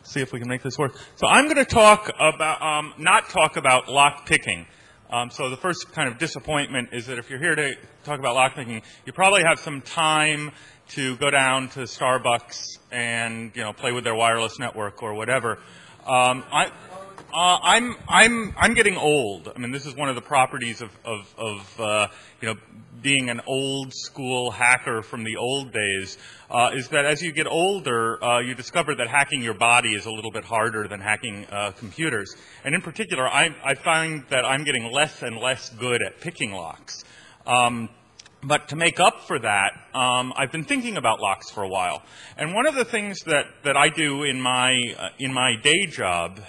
see if we can make this work. So I'm going to talk about, not talk about lock picking. So the first kind of disappointment is that if you're here to talk about lock picking, you probably have some time to go down to Starbucks and, you know, play with their wireless network or whatever. I'm getting old. I mean, this is one of the properties of you know, being an old school hacker from the old days, is that as you get older, you discover that hacking your body is a little bit harder than hacking computers. And in particular, I find that I'm getting less and less good at picking locks. But to make up for that, I've been thinking about locks for a while. And one of the things that I do in my day job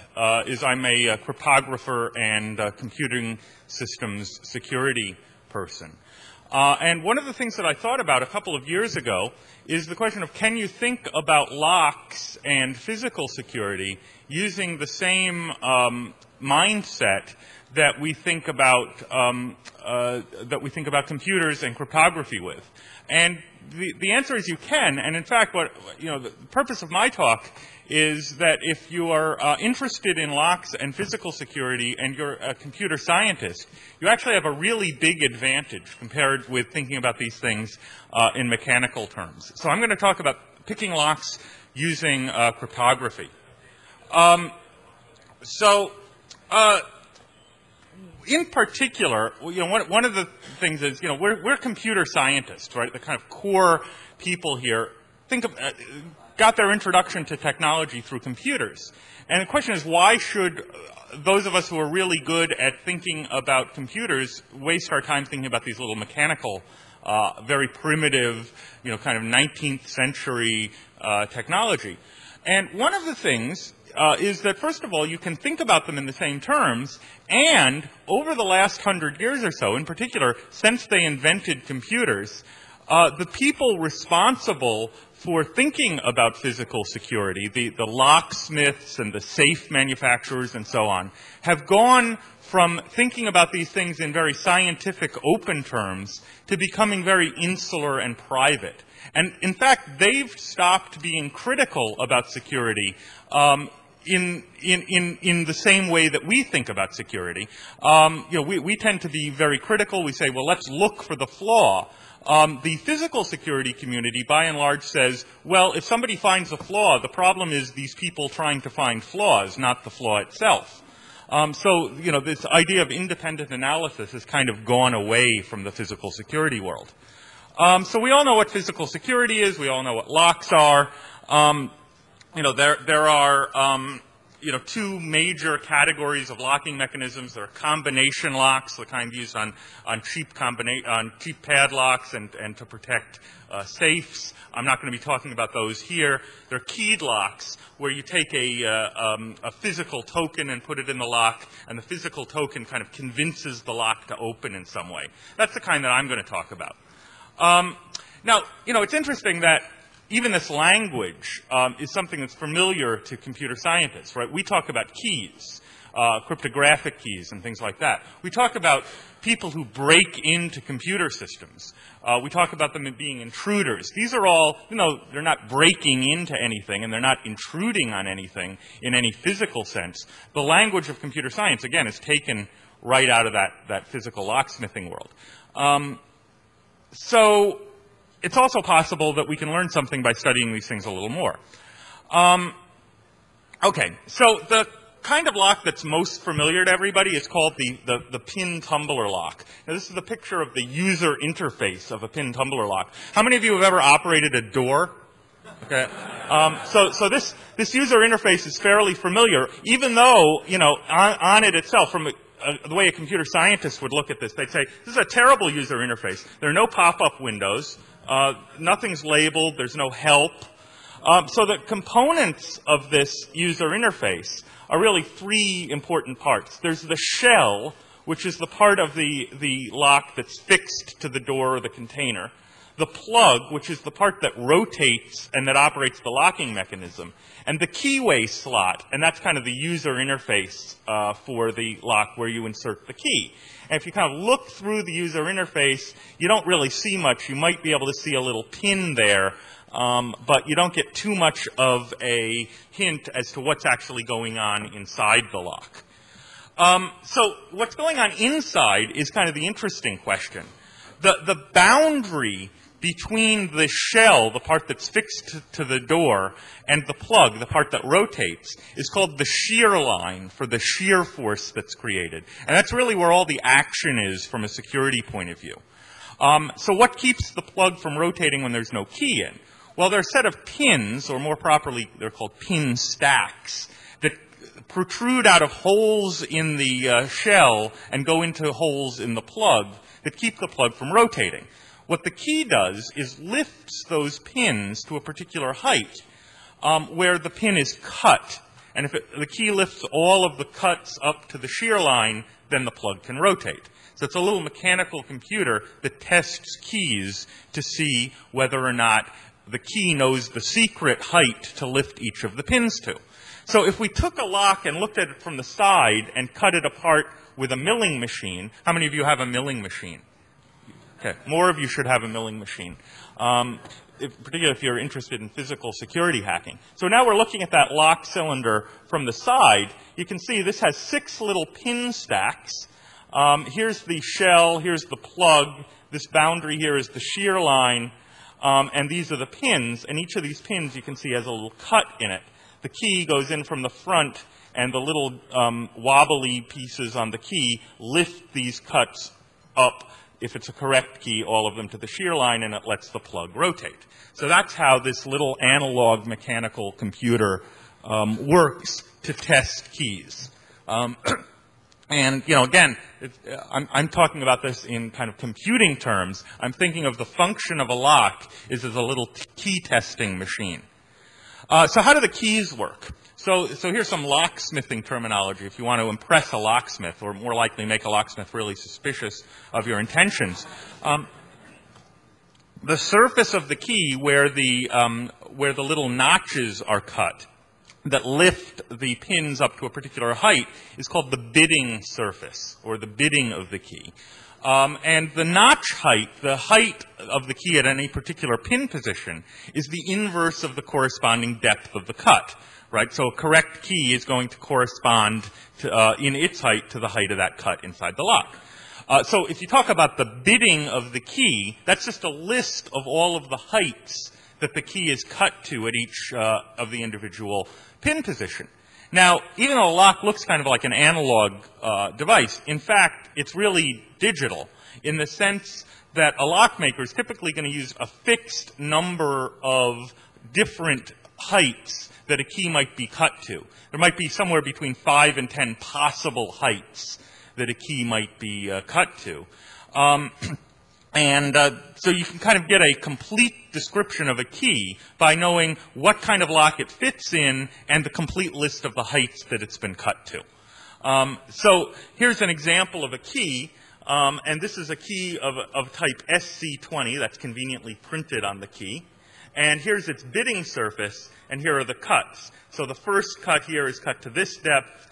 is I'm a cryptographer and computing systems security person. And one of the things that I thought about a couple of years ago is the question of, can you think about locks and physical security using the same mindset that we think about computers and cryptography with? And the answer is you can. And in fact, the purpose of my talk is that if you are interested in locks and physical security and you're a computer scientist, you actually have a really big advantage compared with thinking about these things in mechanical terms. So I'm going to talk about picking locks using cryptography. In particular, you know, one of the things is, you know, we're computer scientists, right? The kind of core people here got their introduction to technology through computers. And the question is, why should those of us who are really good at thinking about computers waste our time thinking about these little mechanical, very primitive, you know, kind of 19th century technology? And one of the things is that, first of all, you can think about them in the same terms, and over the last 100 years or so, in particular, since they invented computers, the people responsible for thinking about physical security, the locksmiths and the safe manufacturers and so on, have gone from thinking about these things in very scientific, open terms to becoming very insular and private. And in fact, they've stopped being critical about security in the same way that we think about security. You know, we tend to be very critical. We say, well, let's look for the flaw. The physical security community, by and large, says, well, if somebody finds a flaw, the problem is these people trying to find flaws, not the flaw itself. So, you know, this idea of independent analysis has kind of gone away from the physical security world. So we all know what physical security is. We all know what locks are. You know, there are you know, two major categories of locking mechanisms. There are combination locks, the kind used on cheap padlocks and to protect safes. I'm not going to be talking about those here. There are keyed locks, where you take a physical token and put it in the lock, and the physical token kind of convinces the lock to open in some way. That's the kind that I'm going to talk about. Now, you know, it's interesting that even this language is something that's familiar to computer scientists, right? We talk about keys, cryptographic keys and things like that. We talk about people who break into computer systems. We talk about them as being intruders. These are all, you know, they're not breaking into anything and they're not intruding on anything in any physical sense. The language of computer science, again, is taken right out of that physical locksmithing world. So it's also possible that we can learn something by studying these things a little more. Okay, so the kind of lock that's most familiar to everybody is called the pin tumbler lock. Now, this is a picture of the user interface of a pin tumbler lock. How many of you have ever operated a door? Okay. So this user interface is fairly familiar, even though, you know, on it itself, from the way a computer scientist would look at this, they'd say, this is a terrible user interface. There are no pop-up windows. Nothing's labeled. There's no help. So the components of this user interface are really three important parts. There's the shell, which is the part of the lock that's fixed to the door or the container. the plug, which is the part that rotates and that operates the locking mechanism, and the keyway slot, and that's kind of the user interface for the lock where you insert the key. And if you kind of look through the user interface, you don't really see much. You might be able to see a little pin there, but you don't get too much of a hint as to what's actually going on inside the lock. So what's going on inside is kind of the interesting question. The boundary between the shell, the part that's fixed to the door, and the plug, the part that rotates, is called the shear line for the shear force that's created. And that's really where all the action is from a security point of view. So what keeps the plug from rotating when there's no key in? Well, there are a set of pins, or more properly, they're called pin stacks, that protrude out of holes in the shell and go into holes in the plug that keep the plug from rotating. What the key does is lifts those pins to a particular height where the pin is cut. And if the key lifts all of the cuts up to the shear line, then the plug can rotate. So it's a little mechanical computer that tests keys to see whether or not the key knows the secret height to lift each of the pins to. So if we took a lock and looked at it from the side and cut it apart with a milling machine, how many of you have a milling machine? Okay, more of you should have a milling machine, particularly if you're interested in physical security hacking. So now we're looking at that lock cylinder from the side. You can see this has 6 little pin stacks. Here's the shell, here's the plug, this boundary here is the shear line, and these are the pins, and each of these pins you can see has a little cut in it. The key goes in from the front, and the little wobbly pieces on the key lift these cuts up, if it's a correct key, all of them to the shear line, and it lets the plug rotate. So that's how this little analog mechanical computer works to test keys. And, you know, again, I'm talking about this in kind of computing terms. I'm thinking of the function of a lock is as a little key testing machine. So how do the keys work? So here's some locksmithing terminology if you want to impress a locksmith, or more likely make a locksmith really suspicious of your intentions. The surface of the key where the little notches are cut that lift the pins up to a particular height is called the bidding surface, or the bidding of the key. And the notch height, the height of the key at any particular pin position, is the inverse of the corresponding depth of the cut, right? So a correct key is going to correspond to, in its height to the height of that cut inside the lock. So if you talk about the bidding of the key, that's just a list of all of the heights that the key is cut to at each of the individual pin position. Now, even though a lock looks kind of like an analog device, in fact, it's really digital in the sense that a lockmaker is typically going to use a fixed number of different heights that a key might be cut to. There might be somewhere between 5 and 10 possible heights that a key might be cut to. So you can kind of get a complete description of a key by knowing what kind of lock it fits in and the complete list of the heights that it's been cut to. So here's an example of a key, and this is a key of type SC20 that's conveniently printed on the key. And here's its bidding surface, and here are the cuts. So the first cut here is cut to this depth,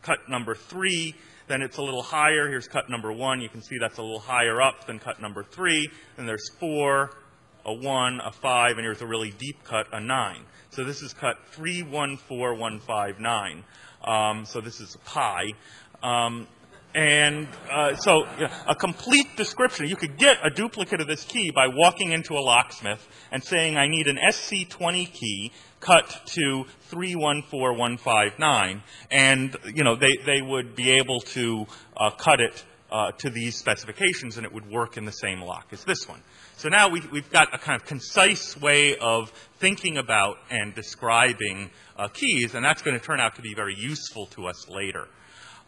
cut number 3. Then it's a little higher. Here's cut number 1. You can see that's a little higher up than cut number 3. Then there's 4, a 1, a 5, and here's a really deep cut, a 9. So this is cut 314159. So this is pi. So a complete description. You could get a duplicate of this key by walking into a locksmith and saying, I need an SC20 key cut to 314159, and you know they would be able to cut it to these specifications, and it would work in the same lock as this one. So now we've got a kind of concise way of thinking about and describing keys, and that's going to turn out to be very useful to us later.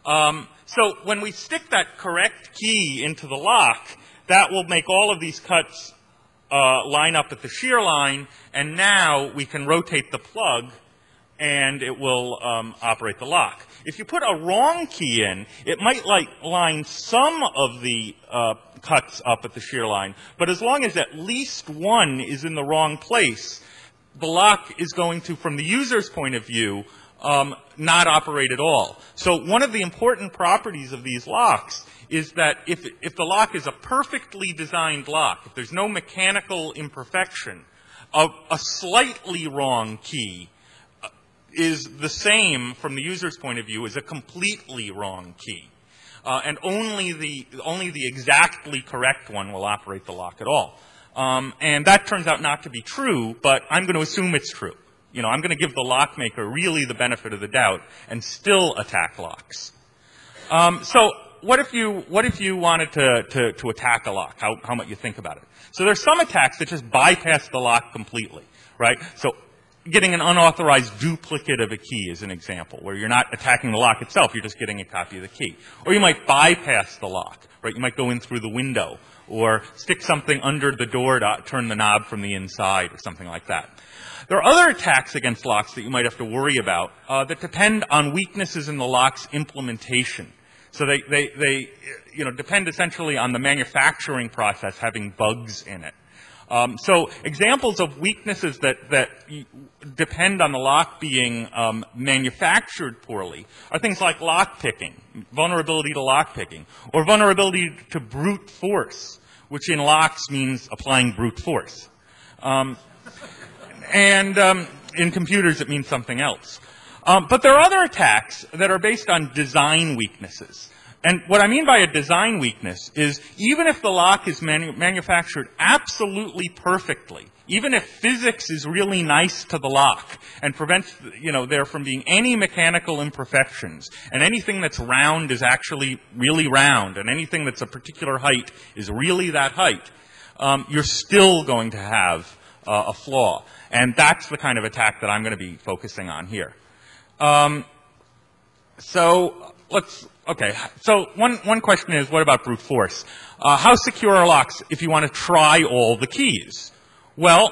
So when we stick that correct key into the lock, that will make all of these cuts line up at the shear line, and now we can rotate the plug and it will operate the lock. If you put a wrong key in, it might line some of the cuts up at the shear line, but as long as at least one is in the wrong place, the lock is going to, from the user's point of view, not operate at all. So one of the important properties of these locks is that if the lock is a perfectly designed lock, if there's no mechanical imperfection, a slightly wrong key is the same from the user's point of view as a completely wrong key. And only the exactly correct one will operate the lock at all. And that turns out not to be true, but I'm going to assume it's true. I'm going to give the lock maker really the benefit of the doubt and still attack locks. So what if you wanted to attack a lock? How might you think about it? So there's some attacks that just bypass the lock completely, right? So getting an unauthorized duplicate of a key is an example, where you're not attacking the lock itself, you're just getting a copy of the key. Or you might bypass the lock, right? You might go in through the window, or stick something under the door to turn the knob from the inside, or something like that. There are other attacks against locks that you might have to worry about that depend on weaknesses in the lock's implementation. So they depend essentially on the manufacturing process having bugs in it. So examples of weaknesses that depend on the lock being manufactured poorly are things like lock picking, vulnerability to lock picking, or vulnerability to brute force, which in locks means applying brute force. And in computers it means something else. But there are other attacks that are based on design weaknesses. And what I mean by a design weakness is even if the lock is manufactured absolutely perfectly, even if physics is really nice to the lock and prevents, there from being any mechanical imperfections, and anything that's round is actually really round, and anything that's a particular height is really that height, you're still going to have a flaw. And that's the kind of attack that I'm going to be focusing on here. So one question is, what about brute force? How secure are locks if you want to try all the keys? Well,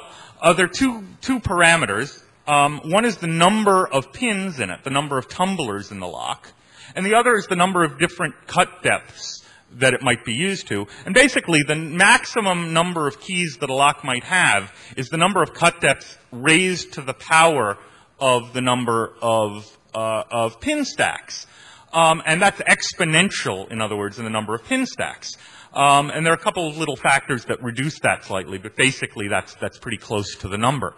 there are two parameters. One is the number of pins in it, the number of tumblers in the lock. And the other is the number of different cut depths that it might be used to. And basically, the maximum number of keys that a lock might have is the number of cut depths raised to the power of the number of pin stacks. And that's exponential, in other words, in the number of pin stacks. And there are a couple of little factors that reduce that slightly, but basically that's pretty close to the number.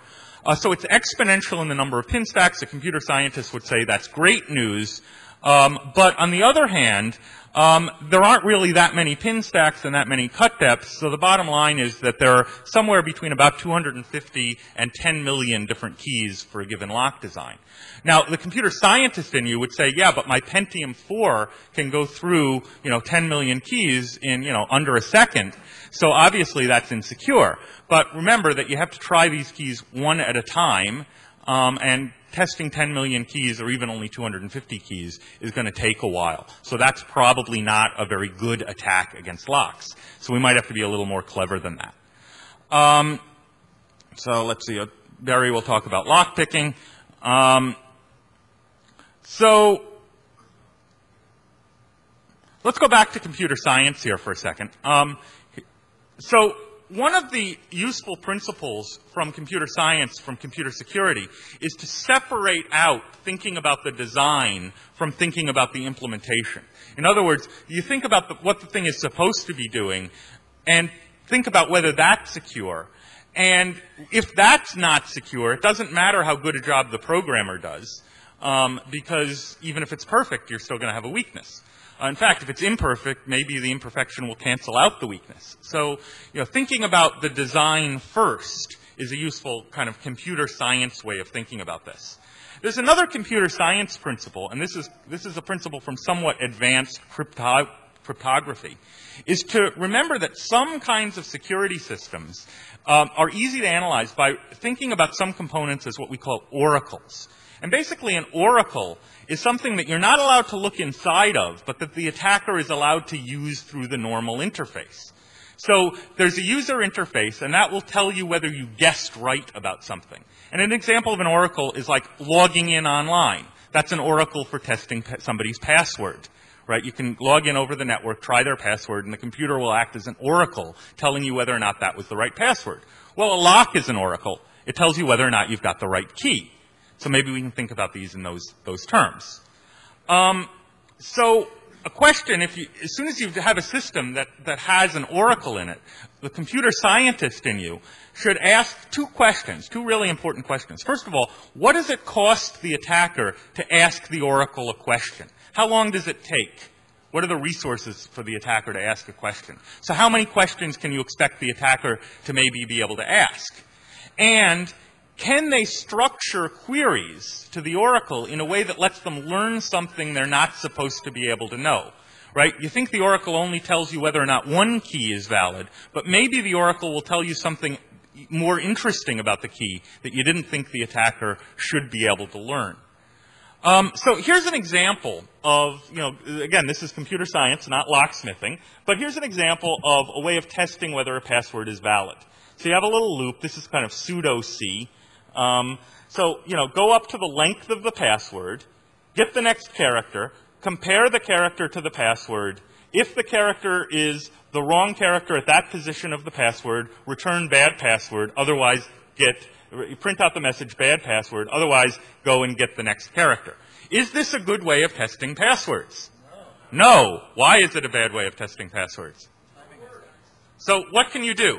So it's exponential in the number of pin stacks. A computer scientist would say that's great news. But on the other hand, there aren't really that many pin stacks and that many cut depths, so the bottom line is that there are somewhere between about 250 and 10 million different keys for a given lock design. Now, the computer scientist in you would say, yeah, but my Pentium 4 can go through, 10 million keys in, under a second, so obviously that's insecure. But remember that you have to try these keys one at a time, and testing 10 million keys or even only 250 keys is going to take a while. So that's probably not a very good attack against locks. So we might have to be a little more clever than that. So let's see. Barry will talk about lock picking. So let's go back to computer science here for a second. So one of the useful principles from computer science, from computer security, is to separate out thinking about the design from thinking about the implementation. In other words, you think about what the thing is supposed to be doing and think about whether that's secure. And if that's not secure, it doesn't matter how good a job the programmer does, because even if it's perfect, you're still going to have a weakness. In fact, if it's imperfect, maybe the imperfection will cancel out the weakness. So, thinking about the design first is a useful kind of computer science way of thinking about this. There's another computer science principle, and this is a principle from somewhat advanced cryptography, is to remember that some kinds of security systems are easy to analyze by thinking about some components as what we call oracles. And basically an oracle is something that you're not allowed to look inside of, but that the attacker is allowed to use through the normal interface. So there's a user interface, and that will tell you whether you guessed right about something. And an example of an oracle is like logging in online. That's an oracle for testing somebody's password, right? You can log in over the network, try their password, and the computer will act as an oracle telling you whether or not that was the right password. Well, a lock is an oracle. It tells you whether or not you've got the right key. So maybe we can think about these in those terms. So a question, as soon as you have a system that has an oracle in it, the computer scientist in you should ask two questions, two really important questions. First of all, what does it cost the attacker to ask the oracle a question? How long does it take? What are the resources for the attacker to ask a question? So how many questions can you expect the attacker to maybe be able to ask? And can they structure queries to the oracle in a way that lets them learn something they're not supposed to be able to know? Right? You think the oracle only tells you whether or not one key is valid, but maybe the oracle will tell you something more interesting about the key that you didn't think the attacker should be able to learn. So here's an example of, again, this is computer science, not locksmithing, but here's an example of a way of testing whether a password is valid. So you have a little loop. This is kind of pseudo-C. So, go up to the length of the password, get the next character, compare the character to the password. If the character is the wrong character at that position of the password, return bad password. Otherwise, print out the message bad password. Otherwise, go and get the next character. Is this a good way of testing passwords? No. Why is it a bad way of testing passwords? So what can you do?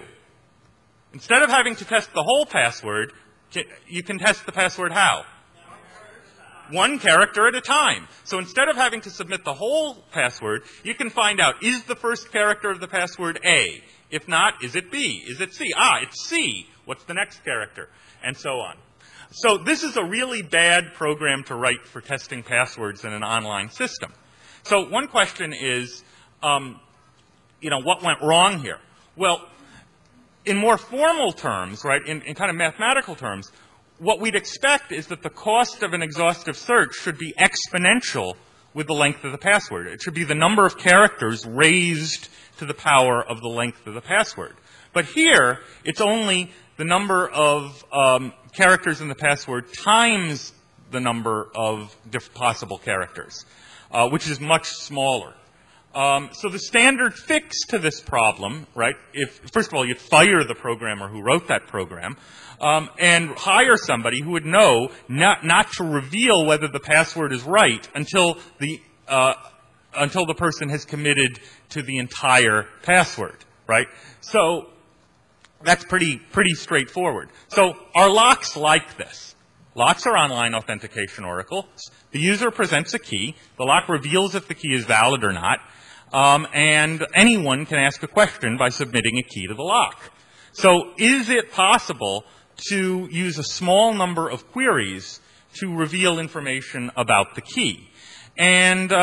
Instead of having to test the whole password, you can test the password how? One character at a time. So instead of having to submit the whole password, you can find out, is the first character of the password A? If not, is it B? Is it C? Ah, it's C. What's the next character? And so on. So this is a really bad program to write for testing passwords in an online system. So one question is, what went wrong here? Well, in more formal terms, right, in kind of mathematical terms, what we'd expect is that the cost of an exhaustive search should be exponential with the length of the password. It should be the number of characters raised to the power of the length of the password. But here, it's only the number of characters in the password times the number of possible characters, which is much smaller. So the standard fix to this problem, right, first of all, you'd fire the programmer who wrote that program, and hire somebody who would know not to reveal whether the password is right until the person has committed to the entire password, right? So that's pretty straightforward. So are locks like this? Locks are online authentication oracles. The user presents a key. The lock reveals if the key is valid or not. And anyone can ask a question by submitting a key to the lock. So is it possible to use a small number of queries to reveal information about the key? And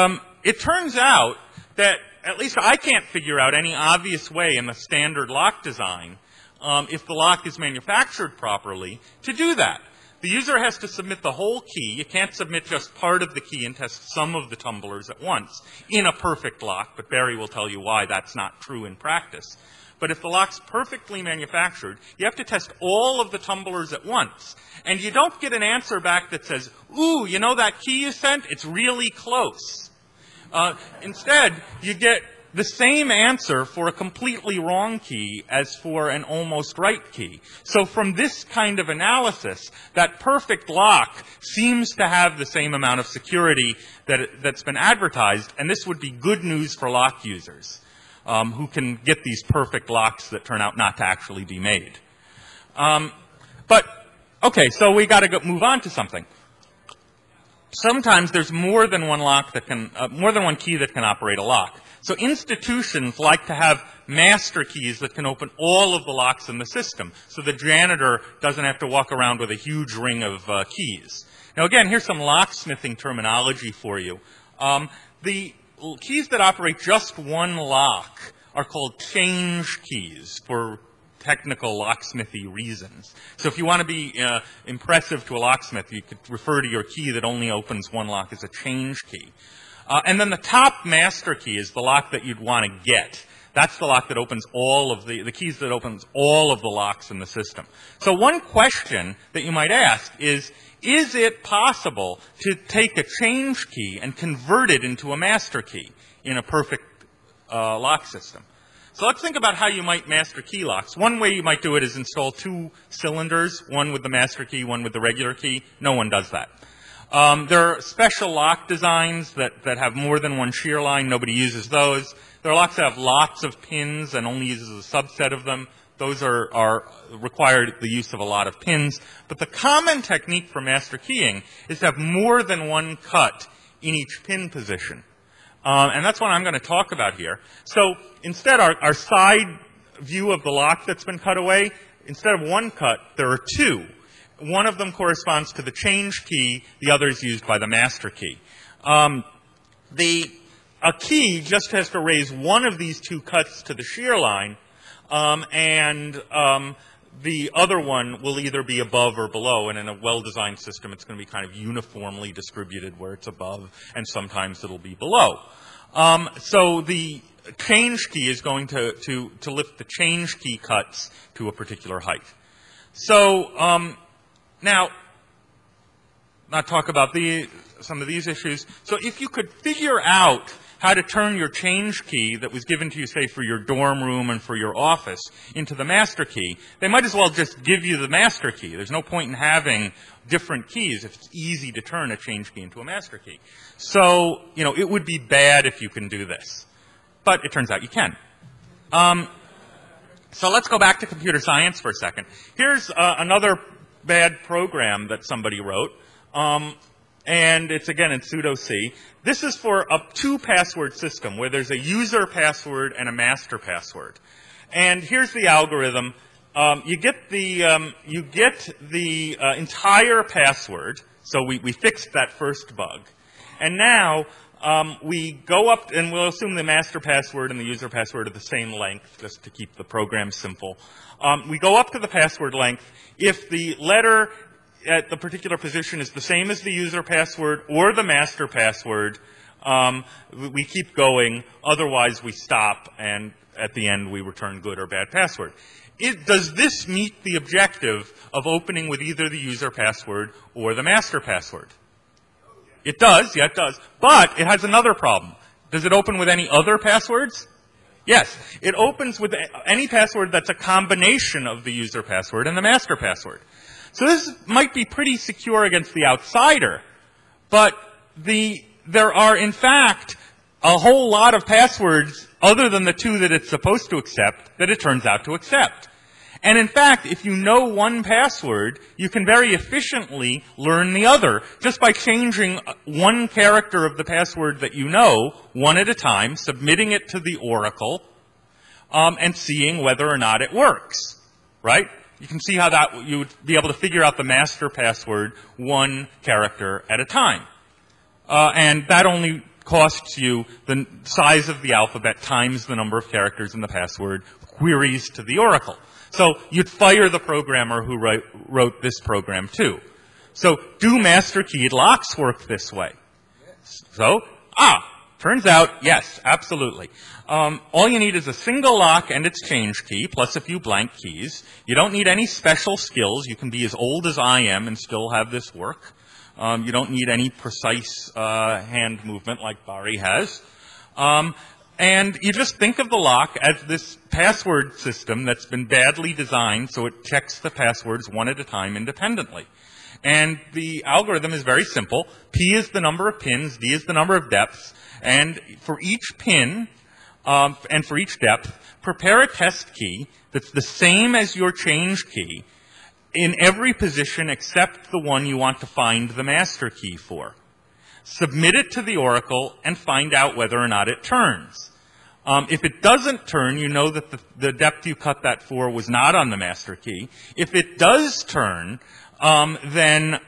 it turns out that at least I can't figure out any obvious way in the standard lock design, if the lock is manufactured properly, to do that. The user has to submit the whole key. You can't submit just part of the key and test some of the tumblers at once in a perfect lock, but Barry will tell you why that's not true in practice. But if the lock's perfectly manufactured, you have to test all of the tumblers at once. And you don't get an answer back that says, ooh, you know that key you sent? It's really close. Instead, you get the same answer for a completely wrong key as for an almost right key. So from this kind of analysis, that perfect lock seems to have the same amount of security that's been advertised, and this would be good news for lock users who can get these perfect locks that turn out not to actually be made. Okay, so we got to move on to something. Sometimes there's more than one lock that can, more than one key that can operate a lock. So institutions like to have master keys that can open all of the locks in the system, so the janitor doesn't have to walk around with a huge ring of keys. Now again, here's some locksmithing terminology for you. The keys that operate just one lock are called change keys for technical locksmithy reasons. So if you want to be impressive to a locksmith, you could refer to your key that only opens one lock as a change key. And then the top master key is the lock that you'd want to get. That's the lock that opens all of the keys that opens all of the locks in the system. So one question that you might ask is it possible to take a change key and convert it into a master key in a perfect lock system? So let's think about how you might master key locks. One way you might do it is install 2 cylinders, one with the master key, one with the regular key. No one does that. There are special lock designs that have more than one shear line. Nobody uses those. There are locks that have lots of pins and only uses a subset of them. Those are require the use of a lot of pins. But the common technique for master keying is to have more than one cut in each pin position. And that's what I'm going to talk about here. So instead, our side view of the lock that's been cut away, instead of one cut, there are 2. One of them corresponds to the change key. The other is used by the master key. A key just has to raise one of these 2 cuts to the shear line, and the other one will either be above or below. And in a well-designed system, it's going to be kind of uniformly distributed where it's above, and sometimes it'll be below. So the change key is going to lift the change key cuts to a particular height. So now, not talk about some of these issues. So if you could figure out how to turn your change key that was given to you, say, for your dorm room and for your office into the master key, they might as well just give you the master key. There's no point in having different keys if it's easy to turn a change key into a master key. So, you know, it would be bad if you can do this. But it turns out you can. So let's go back to computer science for a second. Here's another bad program that somebody wrote. And it's, again, in pseudo-C. This is for a 2-password system where there's a user password and a master password. And here's the algorithm. You get the entire password. So we fixed that first bug. And now we go up, and we'll assume the master password and the user password are the same length, just to keep the program simple. We go up to the password length. If the letter at the particular position is the same as the user password or the master password, we keep going. Otherwise, we stop, and at the end, we return good or bad password. Does this meet the objective of opening with either the user password or the master password? It does. Yeah, it does. But it has another problem. Does it open with any other passwords? Yes. It opens with any password that's a combination of the user password and the master password. So this might be pretty secure against the outsider, but there are, in fact, a whole lot of passwords other than the 2 that it's supposed to accept that it turns out to accept. And in fact, if you know one password, you can very efficiently learn the other just by changing one character of the password that you know, one at a time, submitting it to the Oracle, and seeing whether or not it works, right? You can see how that you would be able to figure out the master password one character at a time. And that only costs you the size of the alphabet times the number of characters in the password queries to the Oracle. So you'd fire the programmer who wrote this program too. So do master keyed locks work this way? So, turns out, yes, absolutely. All you need is a single lock and its change key, plus a few blank keys. You don't need any special skills. You can be as old as I am and still have this work. You don't need any precise hand movement like Barry has. And you just think of the lock as this password system that's been badly designed so it checks the passwords one at a time independently. And the algorithm is very simple. P is the number of pins, D is the number of depths, and for each pin and for each depth, prepare a test key that's the same as your change key in every position except the one you want to find the master key for. Submit it to the Oracle and find out whether or not it turns. If it doesn't turn, you know that the depth you cut that for was not on the master key. If it does turn, then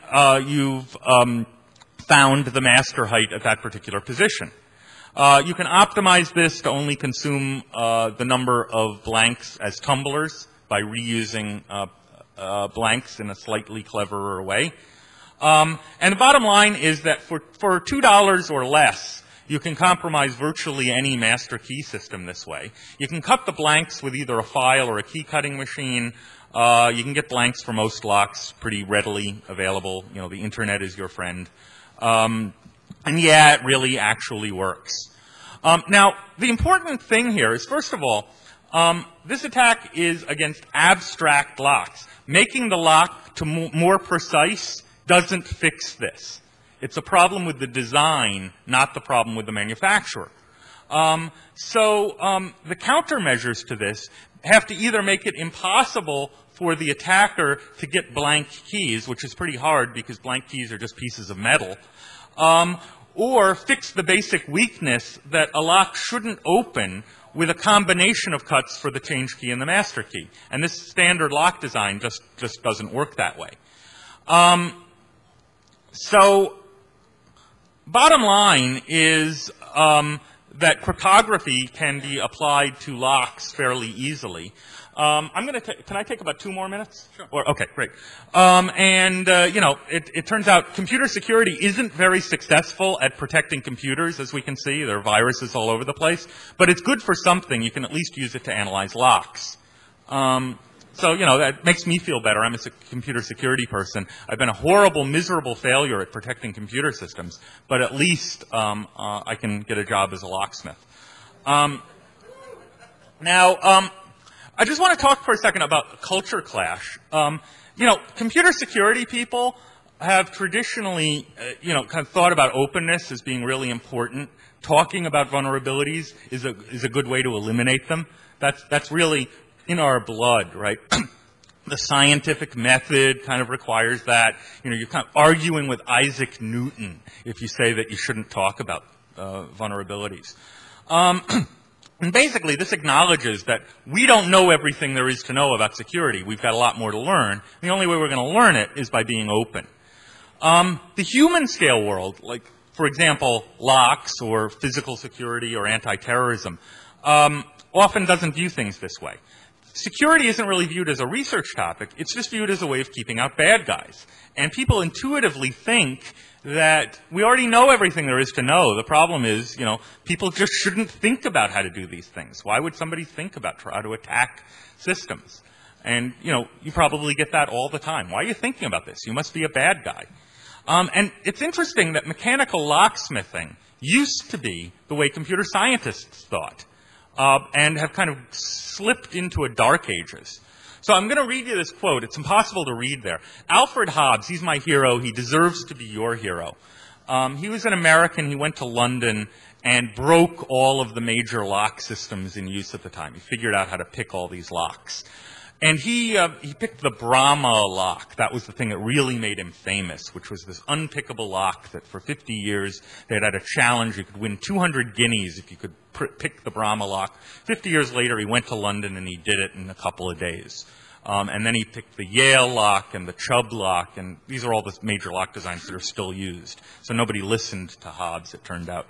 you've found the master height at that particular position. You can optimize this to only consume the number of blanks as tumblers by reusing blanks in a slightly cleverer way. And the bottom line is that for $2 or less, You can compromise virtually any master key system this way. You can cut the blanks with either a file or a key cutting machine. You can get blanks for most locks pretty readily available. You know, the internet is your friend. And yeah, it really actually works. Now, the important thing here is, first of all, this attack is against abstract locks. Making the lock to more precise doesn't fix this. It's a problem with the design, not the problem with the manufacturer. The countermeasures to this have to either make it impossible for the attacker to get blank keys, which is pretty hard because blank keys are just pieces of metal, or fix the basic weakness that a lock shouldn't open with a combination of cuts for the change key and the master key. And this standard lock design just doesn't work that way. Bottom line is that cryptography can be applied to locks fairly easily. Can I take about 2 more minutes? Sure. Okay, great. It turns out computer security isn't very successful at protecting computers, as we can see. There are viruses all over the place. But it's good for something. You can at least use it to analyze locks. That makes me feel better. I'm a computer security person. I've been a horrible, miserable failure at protecting computer systems. But at least I can get a job as a locksmith. I just want to talk for a second about culture clash. Computer security people have traditionally, kind of thought about openness as being really important. Talking about vulnerabilities is a good way to eliminate them. That's really in our blood, right? The scientific method kind of requires that. You're kind of arguing with Isaac Newton if you say that you shouldn't talk about vulnerabilities. And basically, this acknowledges that we don't know everything there is to know about security. We've got a lot more to learn. The only way we're going to learn it is by being open. The human scale world, like, for example, locks or physical security or anti-terrorism, often doesn't view things this way. Security isn't really viewed as a research topic. It's just viewed as a way of keeping out bad guys. And people intuitively think that we already know everything there is to know. The problem is, people just shouldn't think about how to do these things. Why would somebody think about how to attack systems? And, you probably get that all the time. Why are you thinking about this? You must be a bad guy. And it's interesting that mechanical locksmithing used to be the way computer scientists thought. And have kind of slipped into a dark ages. So I'm going to read you this quote. It's impossible to read there. Alfred Hobbs, he's my hero. He deserves to be your hero. He was an American. He went to London and broke all of the major lock systems in use at the time. He figured out how to pick all these locks. And he picked the Bramah lock. That was the thing that really made him famous, which was this unpickable lock that for 50 years they had a challenge. You could win 200 guineas if you could pick the Bramah lock. 50 years later, he went to London and he did it in a couple of days. And then he picked the Yale lock and the Chubb lock, and these are all the major lock designs that are still used. So nobody listened to Hobbs, it turned out.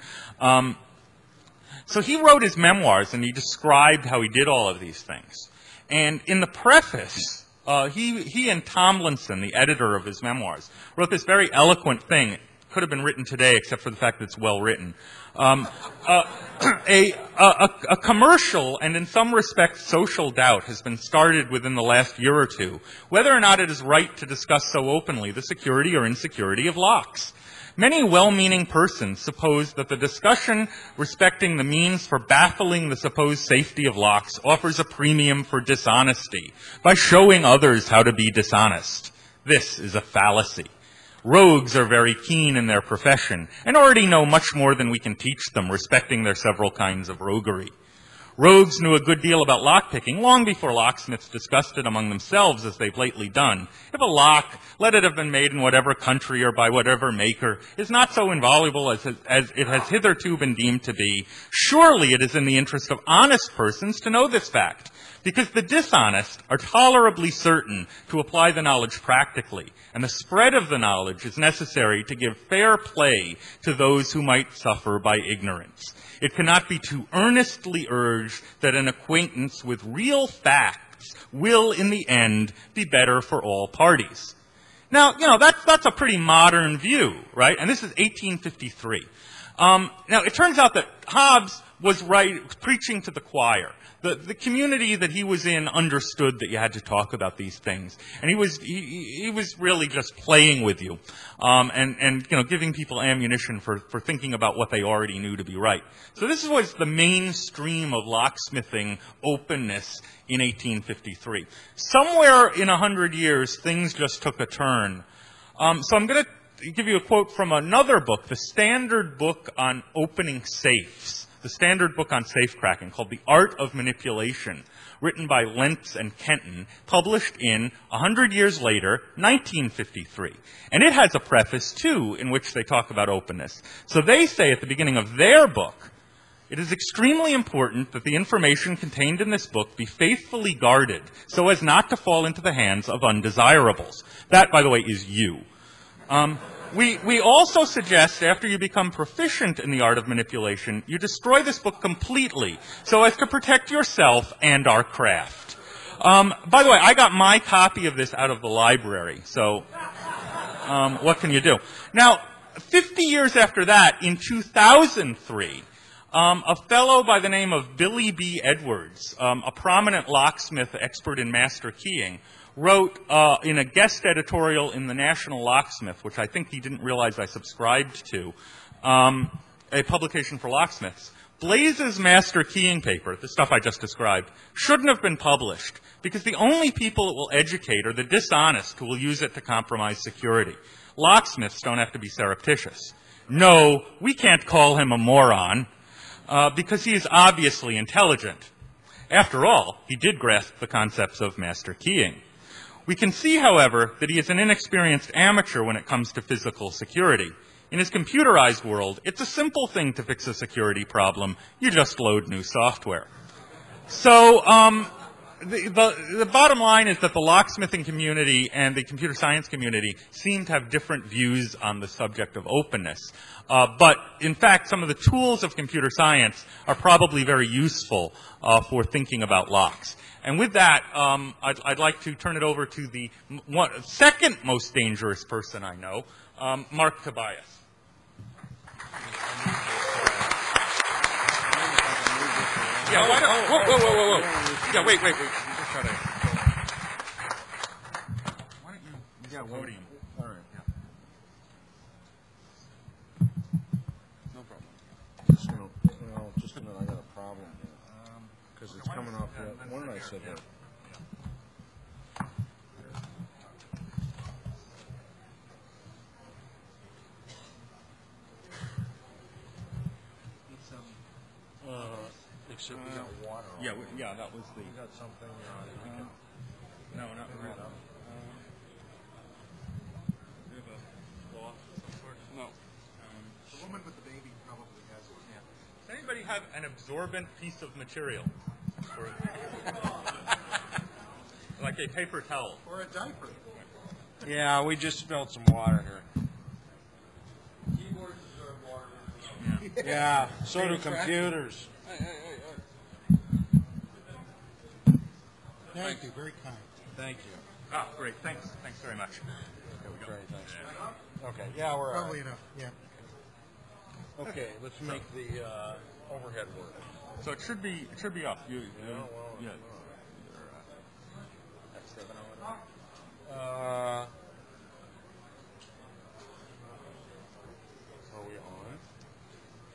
So he wrote his memoirs and he described how he did all of these things. And in the preface, he and Tomlinson, the editor of his memoirs, wrote this very eloquent thing. It could have been written today, except for the fact that it's well written. A commercial and, in some respects, social doubt has been started within the last year or two, whether or not it is right to discuss so openly the security or insecurity of locks. Many well-meaning persons suppose that the discussion respecting the means for baffling the supposed safety of locks offers a premium for dishonesty by showing others how to be dishonest. This is a fallacy. Rogues are very keen in their profession and already know much more than we can teach them respecting their several kinds of roguery. Rogues knew a good deal about lockpicking long before locksmiths discussed it among themselves as they've lately done. If a lock, let it have been made in whatever country or by whatever maker, is not so invaluable as it has hitherto been deemed to be, surely it is in the interest of honest persons to know this fact, because the dishonest are tolerably certain to apply the knowledge practically, and the spread of the knowledge is necessary to give fair play to those who might suffer by ignorance. It cannot be too earnestly urged that an acquaintance with real facts will, in the end, be better for all parties. Now, that's a pretty modern view, right? And this is 1853. Now, it turns out that Hobbes was preaching to the choir. The community that he was in understood that you had to talk about these things, and he was really just playing with you, and giving people ammunition for thinking about what they already knew to be right. So this was the mainstream of locksmithing openness in 1853. Somewhere in 100 years, things just took a turn. So I'm going to give you a quote from another book, the standard book on opening safes. The standard book on safe cracking called The Art of Manipulation, written by Lentz and Kenton, published in, 100 years later, 1953. And it has a preface, too, in which they talk about openness. So they say at the beginning of their book, it is extremely important that the information contained in this book be faithfully guarded so as not to fall into the hands of undesirables. That, by the way, is you. We also suggest, after you become proficient in the art of manipulation, you destroy this book completely so as to protect yourself and our craft. By the way, I got my copy of this out of the library, so what can you do? Now, 50 years after that, in 2003, a fellow by the name of Billy B. Edwards, a prominent locksmith expert in master keying, wrote in a guest editorial in the National Locksmith, which I think he didn't realize I subscribed to, a publication for locksmiths. Blaze's master keying paper, the stuff I just described, shouldn't have been published because the only people it will educate are the dishonest who will use it to compromise security. Locksmiths don't have to be surreptitious. No, we can't call him a moron because he is obviously intelligent. After all, he did grasp the concepts of master keying. We can see, however, that he is an inexperienced amateur when it comes to physical security. In his computerized world, it's a simple thing to fix a security problem. You just load new software. So the bottom line is that the locksmithing community and the computer science community seem to have different views on the subject of openness. But, in fact, some of the tools of computer science are probably very useful for thinking about locks. And with that, I'd like to turn it over to the second most dangerous person I know, Mark Tobias. Yeah, why don't, whoa. Yeah, wait. Just try to. Why don't you, yeah, podium. All right, yeah. No problem. Just a minute, I got a problem here. Because it's coming off here. When did I sit here? Except we got water on it. Yeah, that was the. You got something No, not really. No. The woman with the baby probably has one. Yeah. Does anybody have an absorbent piece of material? Like a paper towel. Or a diaper. Yeah, we just spilled some water here. Keyboards absorb water. Yeah, so do computers. Hey. Thank you, very kind. Thank you. Oh, great. Thanks very much. Great, thanks. Okay, yeah, we're Probably enough, yeah. Okay, let's make the overhead work. So it should be up. Yeah. Are we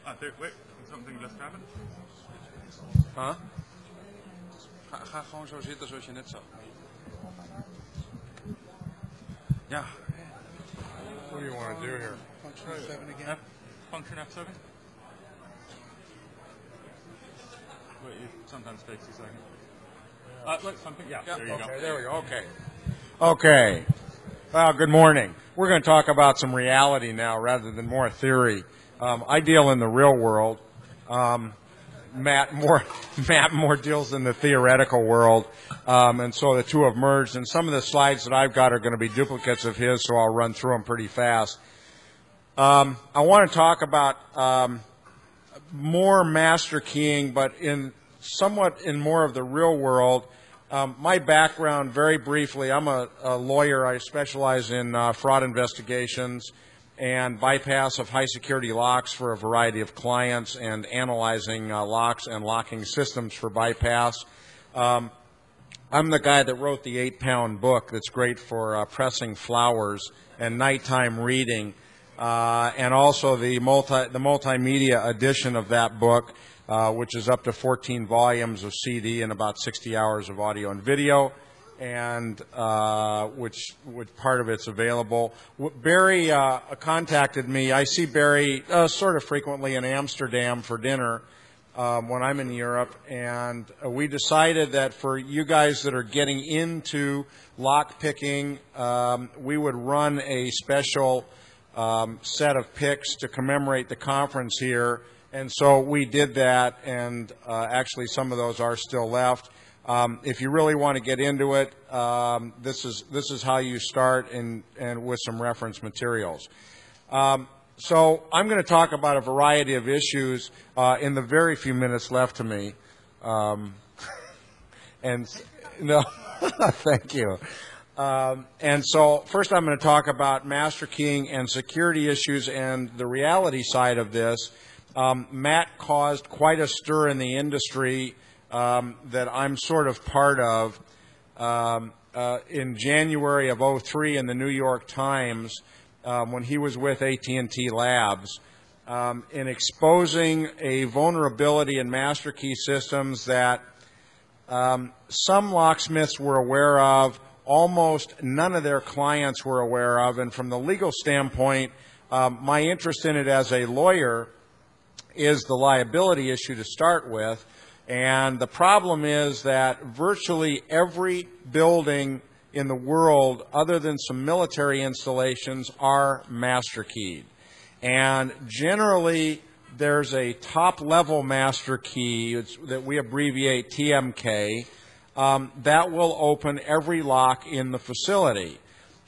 on? Wait, something just happened? Huh? Ga gewoon zo zitten zoals je net zat. Ja. What do you want to do here? Function F7 again. Function F7? Wait, it sometimes takes a second. Look, something, yeah, there you go. Okay, there we go, okay. Well, good morning. We're going to talk about some reality now rather than more theory. I deal in the real world. Matt more deals in the theoretical world, and so the two have merged. And some of the slides that I've got are going to be duplicates of his, so I'll run through them pretty fast. I want to talk about more master keying, but somewhat in more of the real world. My background, very briefly, I'm a lawyer. I specialize in fraud investigations, and bypass of high security locks for a variety of clients and analyzing locks and locking systems for bypass. I'm the guy that wrote the 8-pound book that's great for pressing flowers and nighttime reading, and also the multimedia edition of that book, which is up to 14 volumes of CD and about 60 hours of audio and video, and which part of it's available. Barry contacted me. I see Barry sort of frequently in Amsterdam for dinner when I'm in Europe, and we decided that for you guys that are getting into lock picking, we would run a special set of picks to commemorate the conference here, and so we did that, and actually some of those are still left. If you really want to get into it, this is how you start, and with some reference materials. So I'm going to talk about a variety of issues in the very few minutes left to me. And no, thank you. And so first I'm going to talk about master keying and security issues and the reality side of this. Matt caused quite a stir in the industry that I'm sort of part of. In January of '03 in the New York Times, when he was with AT&T Labs, in exposing a vulnerability in master key systems that some locksmiths were aware of, almost none of their clients were aware of, and from the legal standpoint, my interest in it as a lawyer is the liability issue to start with, and the problem is that virtually every building in the world, other than some military installations, are master keyed. And generally, there's a top-level master key that we abbreviate TMK that will open every lock in the facility.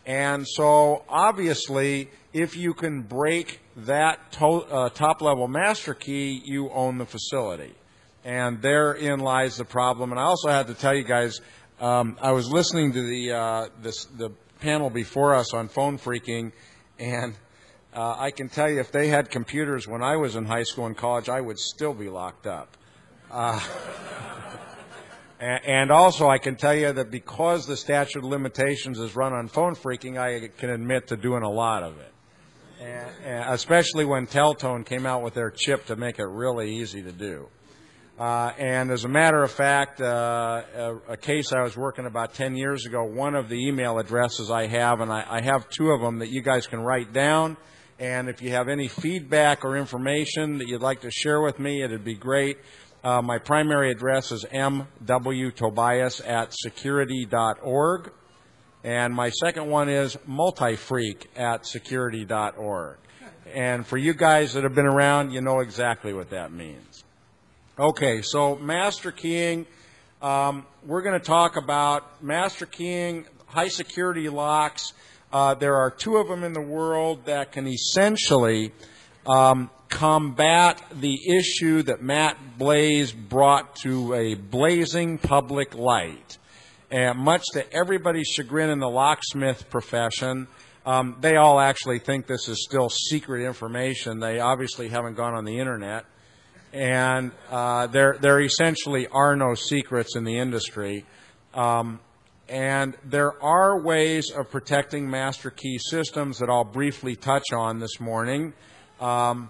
And so, obviously, if you can break that top-level master key, you own the facility. And therein lies the problem. And I also had to tell you guys, I was listening to the panel before us on phone phreaking, and I can tell you if they had computers when I was in high school and college, I would still be locked up. And also I can tell you that because the statute of limitations is run on phone phreaking, I can admit to doing a lot of it. And especially when Teltone came out with their chip to make it really easy to do. And as a matter of fact, a case I was working about 10 years ago, one of the email addresses I have, and I have two of them that you guys can write down, and if you have any feedback or information that you'd like to share with me, it'd be great. My primary address is mwtobias@security.org, and my second one is multifreak@security.org. And for you guys that have been around, you know exactly what that means. Okay, so master keying, we're going to talk about master keying, high security locks. There are two of them in the world that can essentially combat the issue that Matt Blaze brought to a blazing public light. And much to everybody's chagrin in the locksmith profession, they all actually think this is still secret information. They obviously haven't gone on the internet. And there essentially are no secrets in the industry. And there are ways of protecting master key systems that I'll briefly touch on this morning. And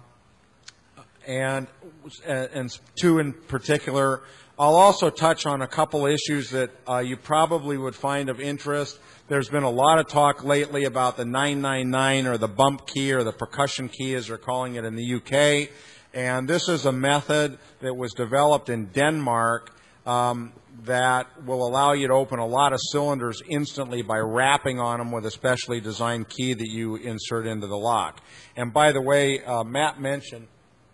two in particular. I'll also touch on a couple issues that you probably would find of interest. There's been a lot of talk lately about the 999 or the bump key or the percussion key as they're calling it in the UK. And this is a method that was developed in Denmark that will allow you to open a lot of cylinders instantly by rapping on them with a specially designed key that you insert into the lock. And by the way, Matt mentioned,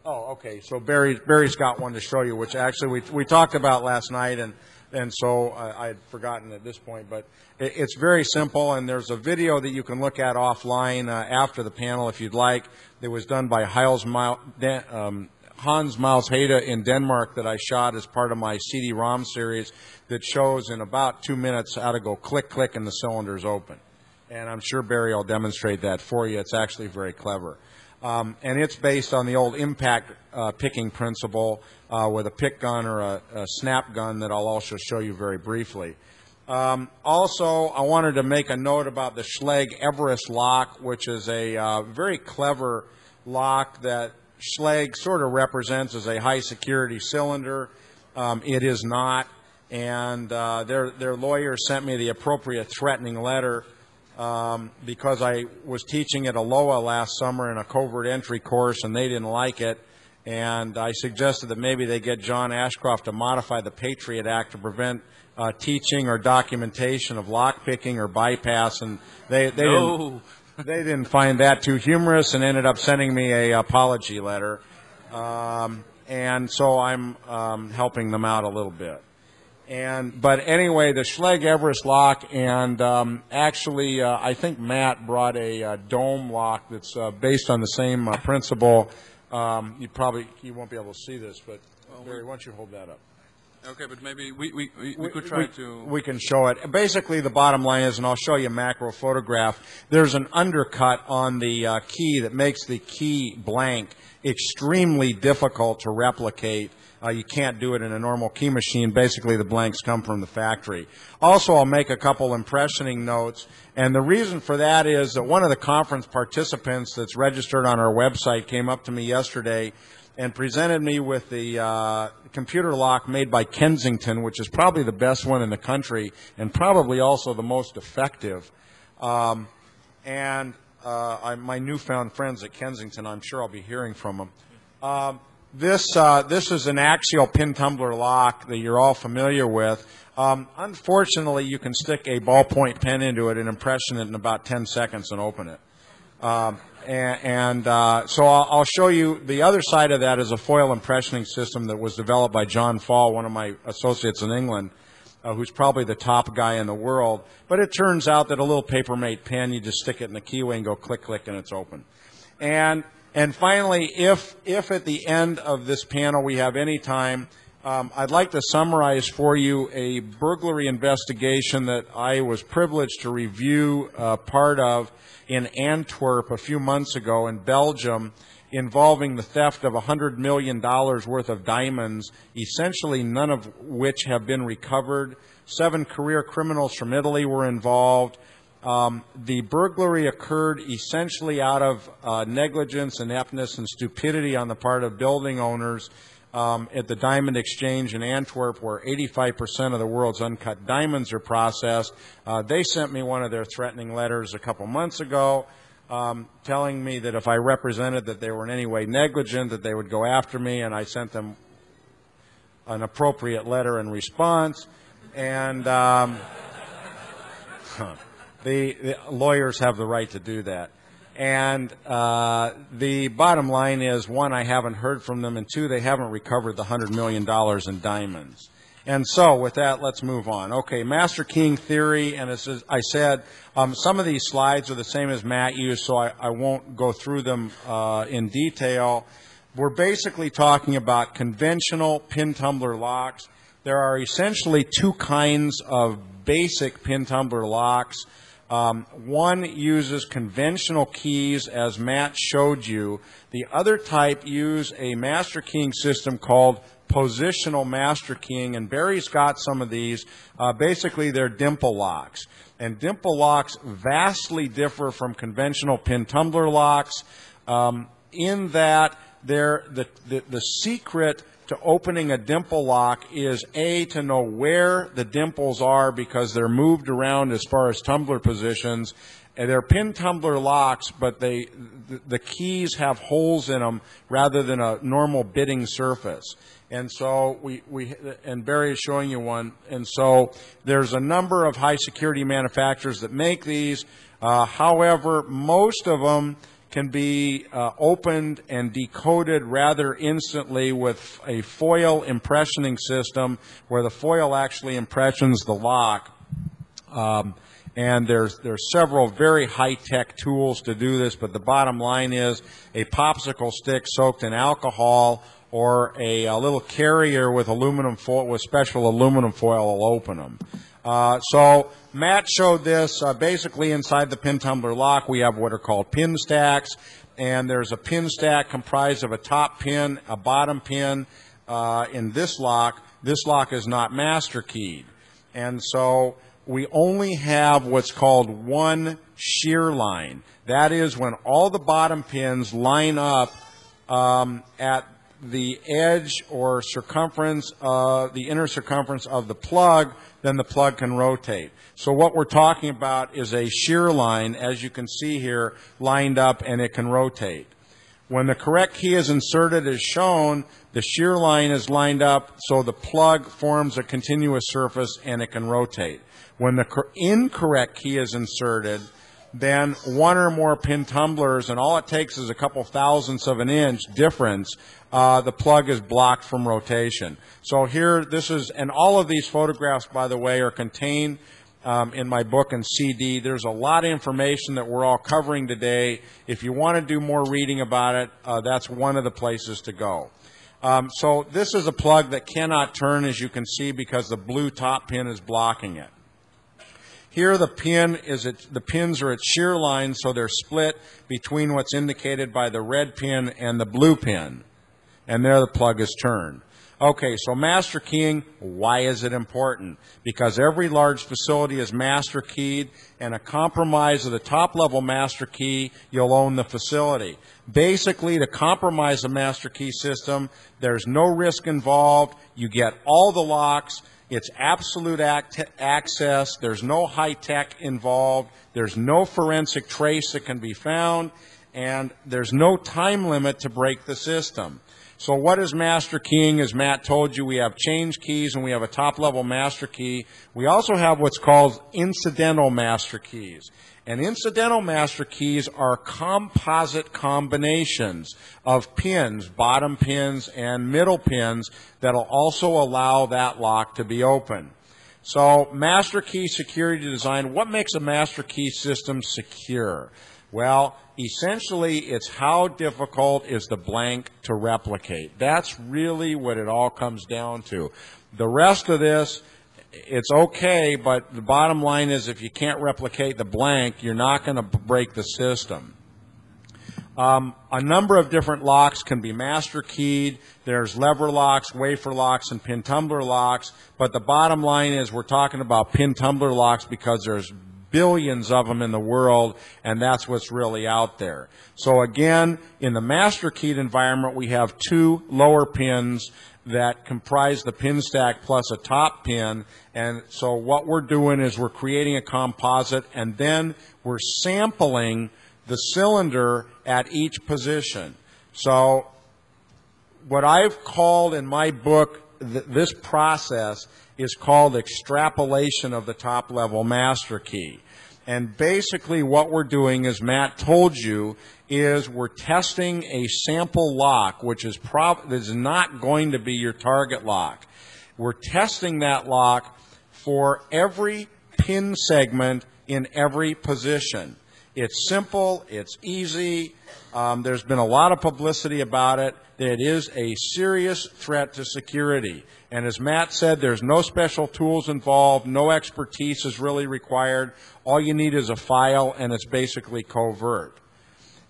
oh, okay, so Barry's got one to show you, which actually we talked about last night, and so I had forgotten at this point. But it's very simple, and there's a video that you can look at offline after the panel if you'd like. It was done by Hans Malshede in Denmark that I shot as part of my CD-ROM series that shows in about 2 minutes how to go click, click, and the cylinder's open. and I'm sure Barry will demonstrate that for you. It's actually very clever. And it's based on the old impact picking principle with a pick gun or a snap gun that I'll also show you very briefly. Also, I wanted to make a note about the Schlage Everest lock, which is a very clever lock that Schlage sort of represents as a high-security cylinder. It is not, and their lawyer sent me the appropriate threatening letter because I was teaching at Aloha last summer in a covert entry course, and they didn't like it. And I suggested that maybe they get John Ashcroft to modify the Patriot Act to prevent teaching or documentation of lockpicking or bypass, and they didn't find that too humorous and ended up sending me a apology letter. And so I'm helping them out a little bit. But anyway, the Schlage Everest lock, and actually I think Matt brought a dome lock that's based on the same principle. You won't be able to see this, but Barry, why don't you hold that up? Okay, but maybe we could try to... We can show it. Basically, the bottom line is, and I'll show you a macro photograph, there's an undercut on the key that makes the key blank extremely difficult to replicate. You can't do it in a normal key machine. Basically, the blanks come from the factory. Also, I'll make a couple impressioning notes, and the reason for that is that one of the conference participants that's registered on our website came up to me yesterday and presented me with the computer lock made by Kensington, which is probably the best one in the country and probably also the most effective. My newfound friends at Kensington, I'm sure I'll be hearing from them. This is an axial pin tumbler lock that you're all familiar with. Unfortunately, you can stick a ballpoint pen into it and impression it in about 10 seconds and open it. So I'll show you the other side of that is a foil impressioning system that was developed by John Fall, one of my associates in England, who's probably the top guy in the world. But it turns out that a little Papermate pen, you just stick it in the keyway and go click, click, and it's open. And finally, if at the end of this panel we have any time, I'd like to summarize for you a burglary investigation that I was privileged to review part of in Antwerp a few months ago in Belgium, involving the theft of $100 million worth of diamonds, essentially none of which have been recovered. 7 career criminals from Italy were involved. The burglary occurred essentially out of negligence, ineptness, and stupidity on the part of building owners at the Diamond Exchange in Antwerp, where 85% of the world's uncut diamonds are processed. They sent me one of their threatening letters a couple months ago, telling me that if I represented that they were in any way negligent, that they would go after me, and I sent them an appropriate letter in response. And the lawyers have the right to do that. And the bottom line is, 1, I haven't heard from them, and 2, they haven't recovered the $100 million in diamonds. And so with that, let's move on. Okay, master keying theory, and as I said, some of these slides are the same as Matt used, so I won't go through them in detail. We're basically talking about conventional pin tumbler locks. There are essentially 2 kinds of basic pin tumbler locks. One uses conventional keys, as Matt showed you. The other type use a master keying system called positional master keying, and Barry's got some of these. Basically, they're dimple locks. And dimple locks vastly differ from conventional pin tumbler locks in that the secret to opening a dimple lock is, A, to know where the dimples are because they're moved around as far as tumbler positions. And they're pin tumbler locks, but the keys have holes in them rather than a normal bitting surface. And so and Barry is showing you one. And so there's a number of high security manufacturers that make these. However, most of them can be opened and decoded rather instantly with a foil impressioning system where the foil actually impressions the lock. And there's several very high-tech tools to do this, but the bottom line is a popsicle stick soaked in alcohol or a little carrier with aluminum foil, with special aluminum foil will open them. So Matt showed this. Basically, inside the pin tumbler lock, we have what are called pin stacks, and there's a pin stack comprised of a top pin, a bottom pin. In this lock is not master keyed, and so we only have what's called one shear line. That is when all the bottom pins line up at the edge or circumference, the inner circumference of the plug, then the plug can rotate. So what we're talking about is a shear line, as you can see here, lined up, and it can rotate. When the correct key is inserted as shown, the shear line is lined up so the plug forms a continuous surface and it can rotate. When the incorrect key is inserted, then one or more pin tumblers, and all it takes is a couple thousandths of an inch difference, the plug is blocked from rotation. So here, this is, and all of these photographs, by the way, are contained in my book and CD. There's a lot of information that we're all covering today. If you want to do more reading about it, that's one of the places to go. So this is a plug that cannot turn, as you can see, because the blue top pin is blocking it. Here the pins are at shear lines, so they're split between what's indicated by the red pin and the blue pin. And there the plug is turned. Okay, so master keying, why is it important? Because every large facility is master keyed, and a compromise of the top level master key, you'll own the facility. Basically, to compromise the master key system, there's no risk involved. You get all the locks. It's absolute access. There's no high tech involved. There's no forensic trace that can be found, and there's no time limit to break the system. So what is master keying? As Matt told you, we have change keys and we have a top-level master key. We also have what's called incidental master keys. And incidental master keys are composite combinations of pins, bottom pins and middle pins, that will also allow that lock to be open. So master key security design, what makes a master key system secure? Well, essentially, it's how difficult is the blank to replicate. That's really what it all comes down to. The rest of this, it's okay, but the bottom line is if you can't replicate the blank, you're not going to break the system. A number of different locks can be master keyed. There's lever locks, wafer locks, and pin tumbler locks. But the bottom line is we're talking about pin tumbler locks because there's billions of them in the world, and that's what's really out there. So again, in the master keyed environment, we have two lower pins that comprise the pin stack plus a top pin. And so what we're doing is we're creating a composite, and then we're sampling the cylinder at each position. So what I've called in my book, this process is called extrapolation of the top-level master key. And basically what we're doing, as Matt told you, is we're testing a sample lock, which is not going to be your target lock. We're testing that lock for every pin segment in every position. It's simple, it's easy, there's been a lot of publicity about it. It is a serious threat to security. And as Matt said, there's no special tools involved, no expertise is really required. All you need is a file, and it's basically covert.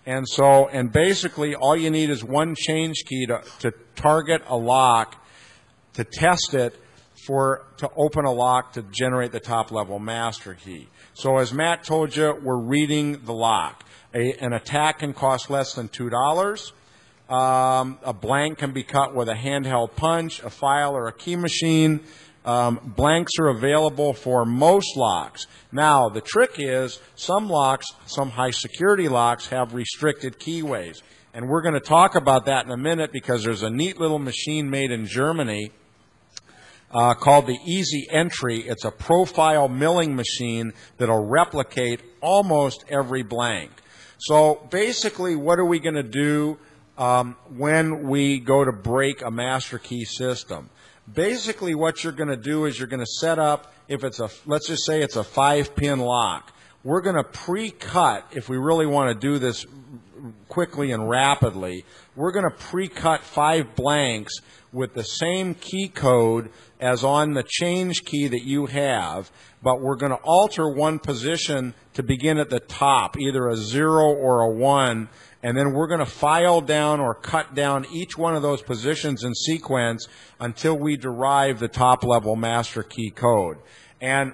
And so, and basically all you need is one change key to target a lock, to test it, to open a lock to generate the top-level master key. So as Matt told you, we're reading the lock. An attack can cost less than $2. A blank can be cut with a handheld punch, a file, or a key machine. Blanks are available for most locks. Now, the trick is some locks, some high-security locks, have restricted keyways. And we're going to talk about that in a minute because there's a neat little machine made in Germany called the Easy Entry. It's a profile milling machine that will replicate almost every blank. So basically, what are we going to do when we go to break a master key system? Basically, what you're going to do is you're going to set up, if it's a, let's just say it's a 5-pin lock. We're going to pre-cut, if we really want to do this quickly and rapidly, we're going to pre-cut 5 blanks with the same key code as on the change key that you have, but we're going to alter one position to begin at the top, either a 0 or a 1, and then we're going to file down or cut down each one of those positions in sequence until we derive the top-level master key code. And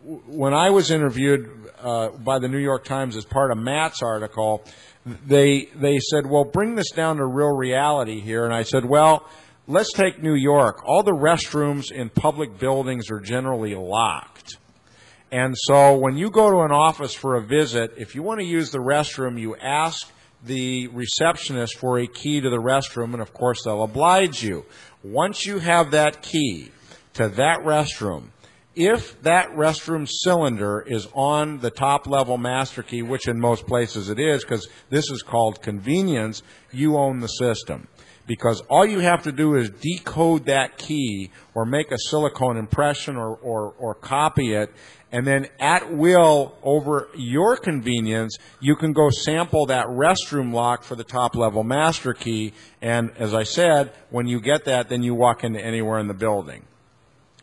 when I was interviewed by the New York Times as part of Matt's article, they said, well, bring this down to real reality here. And I said, well, let's take New York. All the restrooms in public buildings are generally locked. And so when you go to an office for a visit, if you want to use the restroom, you ask the receptionist for a key to the restroom, and of course they'll oblige you. Once you have that key to that restroom, if that restroom cylinder is on the top-level master key, which in most places it is, because this is called convenience, you own the system. Because all you have to do is decode that key or make a silicone impression or copy it, and then at will, over your convenience, you can go sample that restroom lock for the top-level master key. And as I said, when you get that, then you walk into anywhere in the building.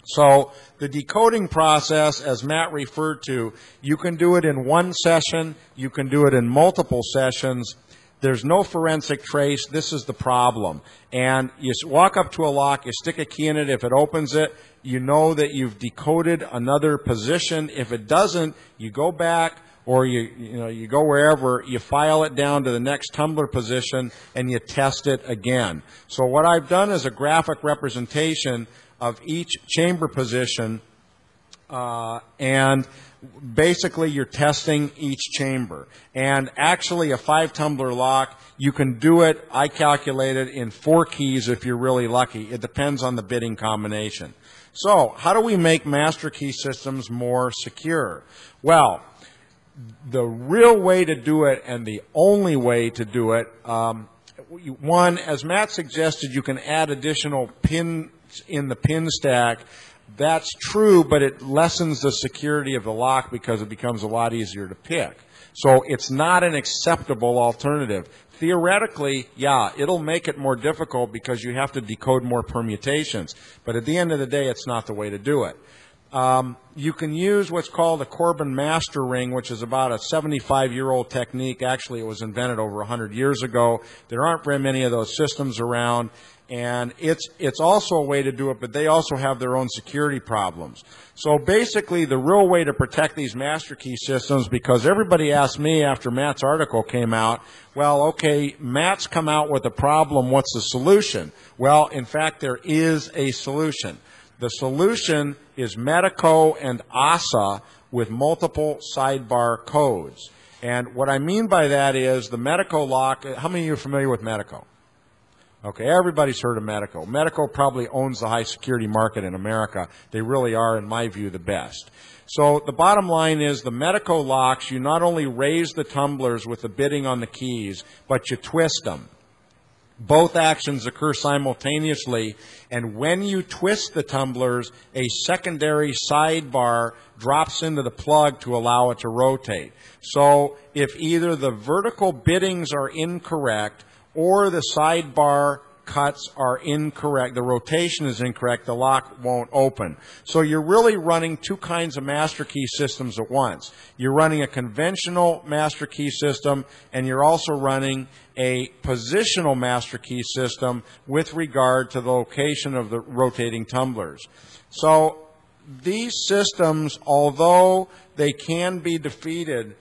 So the decoding process, as Matt referred to, you can do it in one session. You can do it in multiple sessions. There's no forensic trace. This is the problem. And you walk up to a lock, you stick a key in it. If it opens it, you know that you've decoded another position. If it doesn't, you go back or you go wherever, you file it down to the next tumbler position, and you test it again. So what I've done is a graphic representation of each chamber position, and basically you're testing each chamber. And actually a 5-tumbler lock, you can do it, I calculated, in 4 keys if you're really lucky. It depends on the bidding combination. So how do we make master key systems more secure? Well, the real way to do it, and the only way to do it, one, as Matt suggested, you can add additional pins in the pin stack. That's true, but it lessens the security of the lock because it becomes a lot easier to pick. So it's not an acceptable alternative. Theoretically, yeah, it'll make it more difficult because you have to decode more permutations. But at the end of the day, it's not the way to do it. You can use what's called a Corbin master ring, which is about a 75-year-old technique. Actually, it was invented over 100 years ago. There aren't very many of those systems around. And it's also a way to do it, but they also have their own security problems. So basically, the real way to protect these master key systems, because everybody asked me after Matt's article came out, well, okay, Matt's come out with a problem, what's the solution? Well, in fact, there is a solution. The solution is Medeco and ASA with multiple sidebar codes. And what I mean by that is the Medeco lock, how many of you are familiar with Medeco? Okay, everybody's heard of Medeco. Medeco probably owns the high security market in America. They really are, in my view, the best. So the bottom line is the Medeco locks, you not only raise the tumblers with the bidding on the keys, but you twist them. Both actions occur simultaneously, and when you twist the tumblers, a secondary sidebar drops into the plug to allow it to rotate. So if either the vertical biddings are incorrect or the sidebar cuts are incorrect, the rotation is incorrect, the lock won't open. So you're really running 2 kinds of master key systems at once. You're running a conventional master key system, and you're also running a positional master key system with regard to the location of the rotating tumblers. So these systems, although they can be defeated,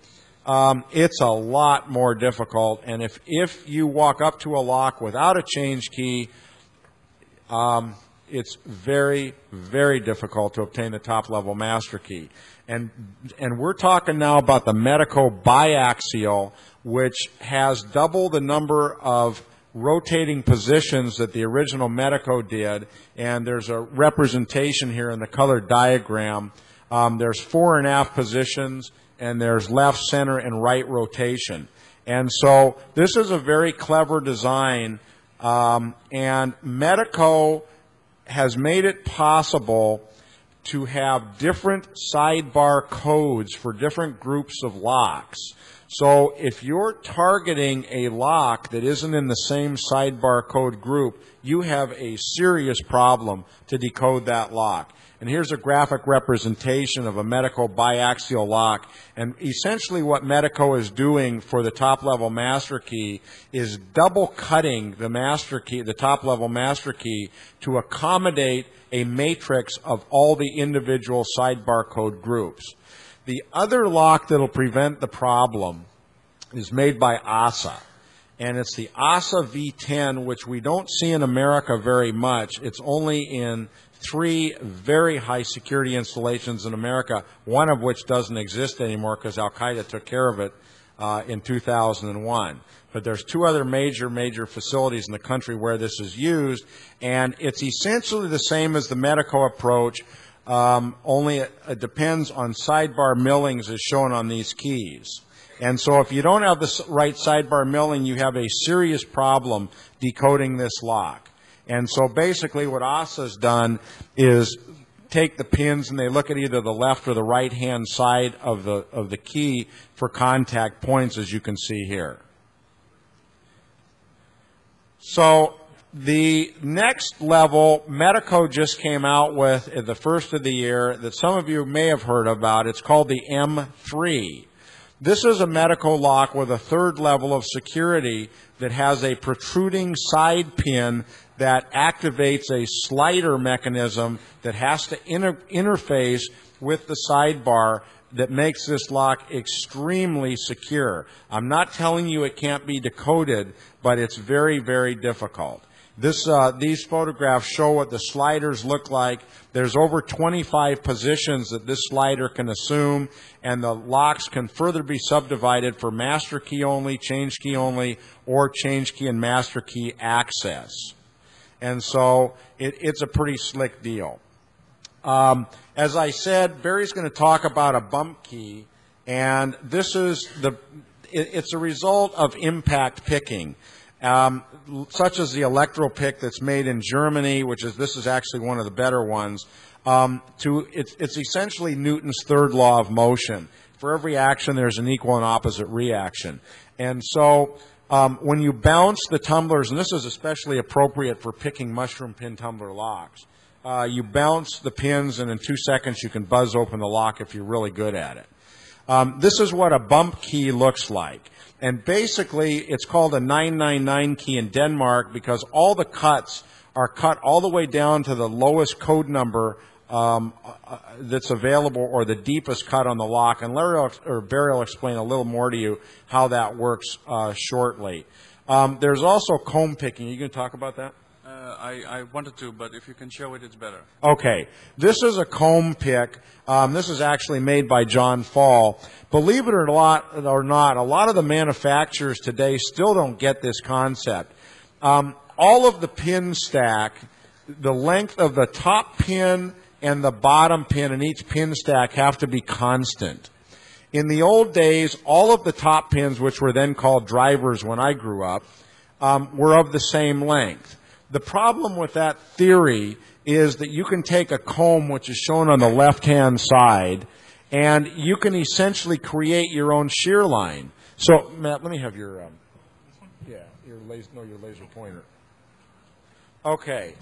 it's a lot more difficult, and if you walk up to a lock without a change key, it's very, very difficult to obtain the top-level master key. And we're talking now about the Medeco biaxial, which has double the number of rotating positions that the original Medeco did, and there's a representation here in the colored diagram. There's 4 1/2 positions, and there's left, center, and right rotation. And so this is a very clever design, and Medeco has made it possible to have different sidebar codes for different groups of locks. So if you're targeting a lock that isn't in the same sidebar code group, you have a serious problem to decode that lock. And here's a graphic representation of a Medeco biaxial lock. And essentially what Medeco is doing for the top-level master key is double cutting the master key, the top-level master key, to accommodate a matrix of all the individual sidebar code groups. The other lock that will prevent the problem is made by ASA. And it's the ASA V10, which we don't see in America very much. It's only in 3 very high security installations in America, one of which doesn't exist anymore because Al-Qaeda took care of it in 2001. But there's 2 other major facilities in the country where this is used, and it's essentially the same as the Medeco approach, only it depends on sidebar millings as shown on these keys. And so if you don't have the right sidebar milling, you have a serious problem decoding this lock. And so basically what ASA's done is take the pins and they look at either the left or the right-hand side of the key for contact points, as you can see here. So the next level, Medeco just came out with at the first of the year that some of you may have heard about. It's called the M3. This is a Medeco lock with a 3rd level of security that has a protruding side pin that activates a slider mechanism that has to interface with the sidebar that makes this lock extremely secure. I'm not telling you it can't be decoded, but it's very, very difficult. These photographs show what the sliders look like. There's over 25 positions that this slider can assume, and the locks can further be subdivided for master key only, change key only, or change key and master key access. And so it's a pretty slick deal. As I said, Barry's going to talk about a bump key, and this is it's a result of impact picking. Such as the electro pick that's made in Germany, this is actually one of the better ones. It's essentially Newton's 3rd law of motion. For every action, there's an equal and opposite reaction. And so when you bounce the tumblers, and this is especially appropriate for picking mushroom pin tumbler locks, you bounce the pins, and in 2 seconds you can buzz open the lock if you're really good at it. This is what a bump key looks like. And basically, it's called a 999 key in Denmark because all the cuts are cut all the way down to the lowest code number that's available, or the deepest cut on the lock. And Barry will explain a little more to you how that works shortly. There's also comb picking. Are you going to talk about that? I wanted to, but if you can show it, it's better. Okay. This is a comb pick. This is actually made by John Fall. Believe it or not, a lot of the manufacturers today still don't get this concept. All of the pin stack, the length of the top pin and the bottom pin in each pin stack have to be constant. In the old days, all of the top pins, which were then called drivers when I grew up, were of the same length. The problem with that theory is that you can take a comb, which is shown on the left-hand side, and you can essentially create your own shear line. So, Matt, let me have your, your laser pointer. Okay.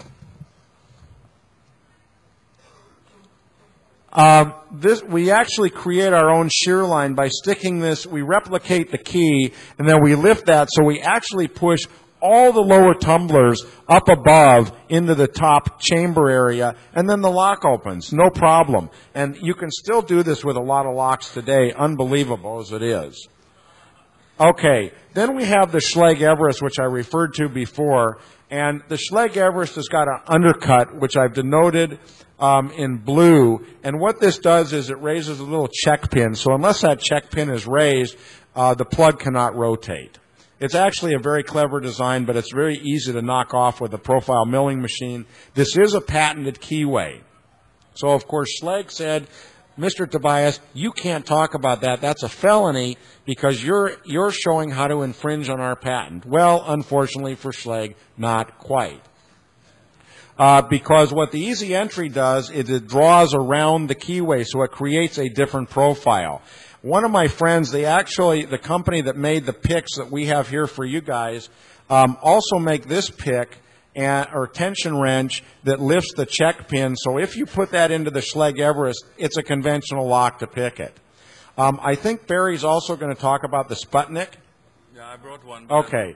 We actually create our own shear line by sticking this. We replicate the key, and then we lift that, so we actually push all the lower tumblers up above into the top chamber area, and then the lock opens, no problem. And you can still do this with a lot of locks today, unbelievable as it is. Okay, then we have the Schlage Everest, which I referred to before, and the Schlage Everest has got an undercut, which I've denoted in blue, and what this does is it raises a little check pin, so unless that check pin is raised, the plug cannot rotate. It's actually a very clever design, but it's very easy to knock off with a profile milling machine. This is a patented keyway. So, of course, Schlage said, Mr. Tobias, you can't talk about that. That's a felony because you're showing how to infringe on our patent. Well, unfortunately for Schlage, not quite. because what the easy entry does is it draws around the keyway, so it creates a different profile. One of my friends, the company that made the picks that we have here for you guys, also make this pick or tension wrench that lifts the check pin. So if you put that into the Schlage Everest, it's a conventional lock to pick it. I think Barry's also going to talk about the Sputnik. Yeah, I brought one. Okay.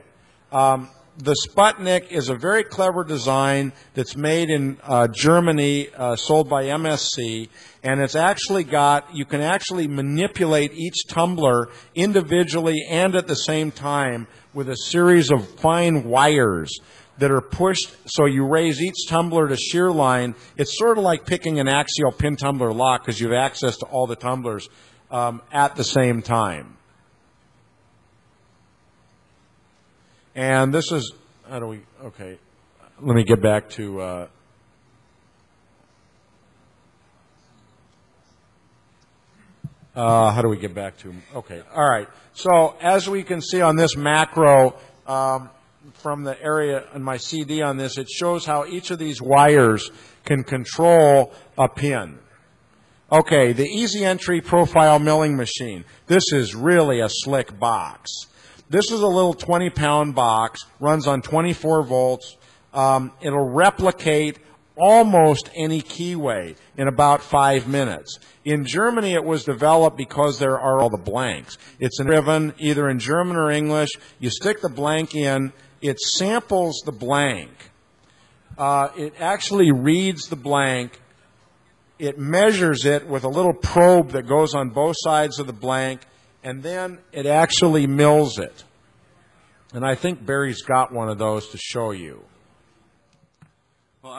The Sputnik is a very clever design that's made in Germany, sold by MSC, and it's actually you can actually manipulate each tumbler individually and at the same time with a series of fine wires that are pushed, so you raise each tumbler to shear line. It's sort of like picking an axial pin tumbler lock because you have access to all the tumblers at the same time. And this is, okay, let me get back to, how do we get back to, okay, all right. So as we can see on this macro, from the area in my CD on this, it shows how each of these wires can control a pin. Okay, the easy entry profile milling machine. This is really a slick box. This is a little 20-pound box, runs on 24 volts. It'll replicate almost any keyway in about 5 minutes. In Germany, it was developed because there are all the blanks. It's driven either in German or English. You stick the blank in. It samples the blank. It actually reads the blank. It measures it with a little probe that goes on both sides of the blank, and then it actually mills it. And I think Barry's got one of those to show you. Well,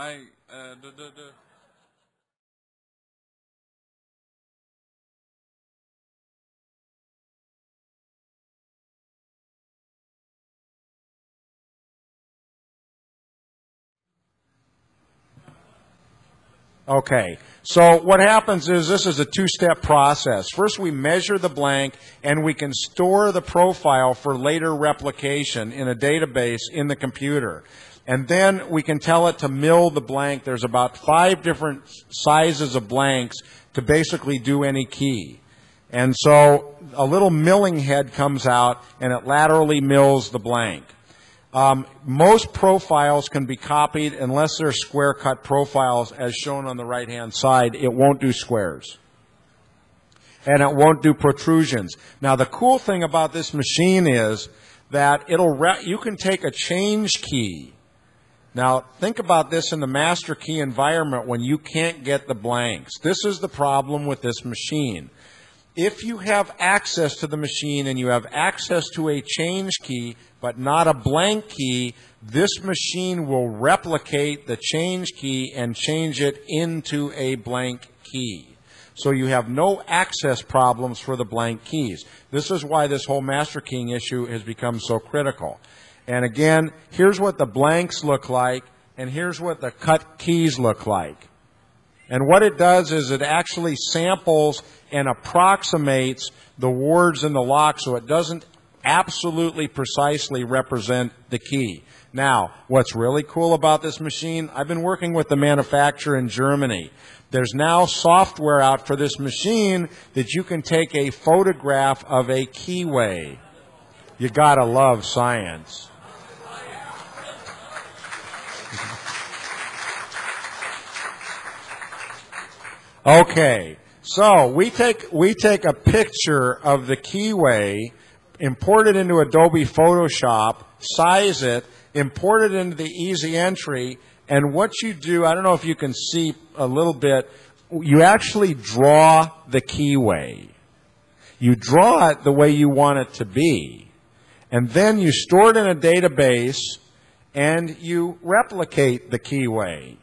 Okay, so what happens is this is a two-step process. First, we measure the blank, and we can store the profile for later replication in a database in the computer. And then we can tell it to mill the blank. There's about 5 different sizes of blanks to basically do any key. And so a little milling head comes out, and it laterally mills the blank. Most profiles can be copied unless they're square cut profiles as shown on the right hand side. It won't do squares. And it won't do protrusions. Now the cool thing about this machine is that you can take a change key. Now think about this in the master key environment when you can't get the blanks. This is the problem with this machine. If you have access to the machine and you have access to a change key but not a blank key, this machine will replicate the change key and change it into a blank key. So you have no access problems for the blank keys. This is why this whole master keying issue has become so critical. And again, here's what the blanks look like, and here's what the cut keys look like. And what it does is it actually samples and approximates the words in the lock so it doesn't absolutely precisely represent the key. Now, what's really cool about this machine, I've been working with the manufacturer in Germany. There's now software out for this machine that you can take a photograph of a keyway. You gotta love science. Okay, so we take a picture of the keyway, import it into Adobe Photoshop, size it, import it into the easy entry, and what you do, I don't know if you can see a little bit, you actually draw the keyway. You draw it the way you want it to be, and then you store it in a database, and you replicate the keyway.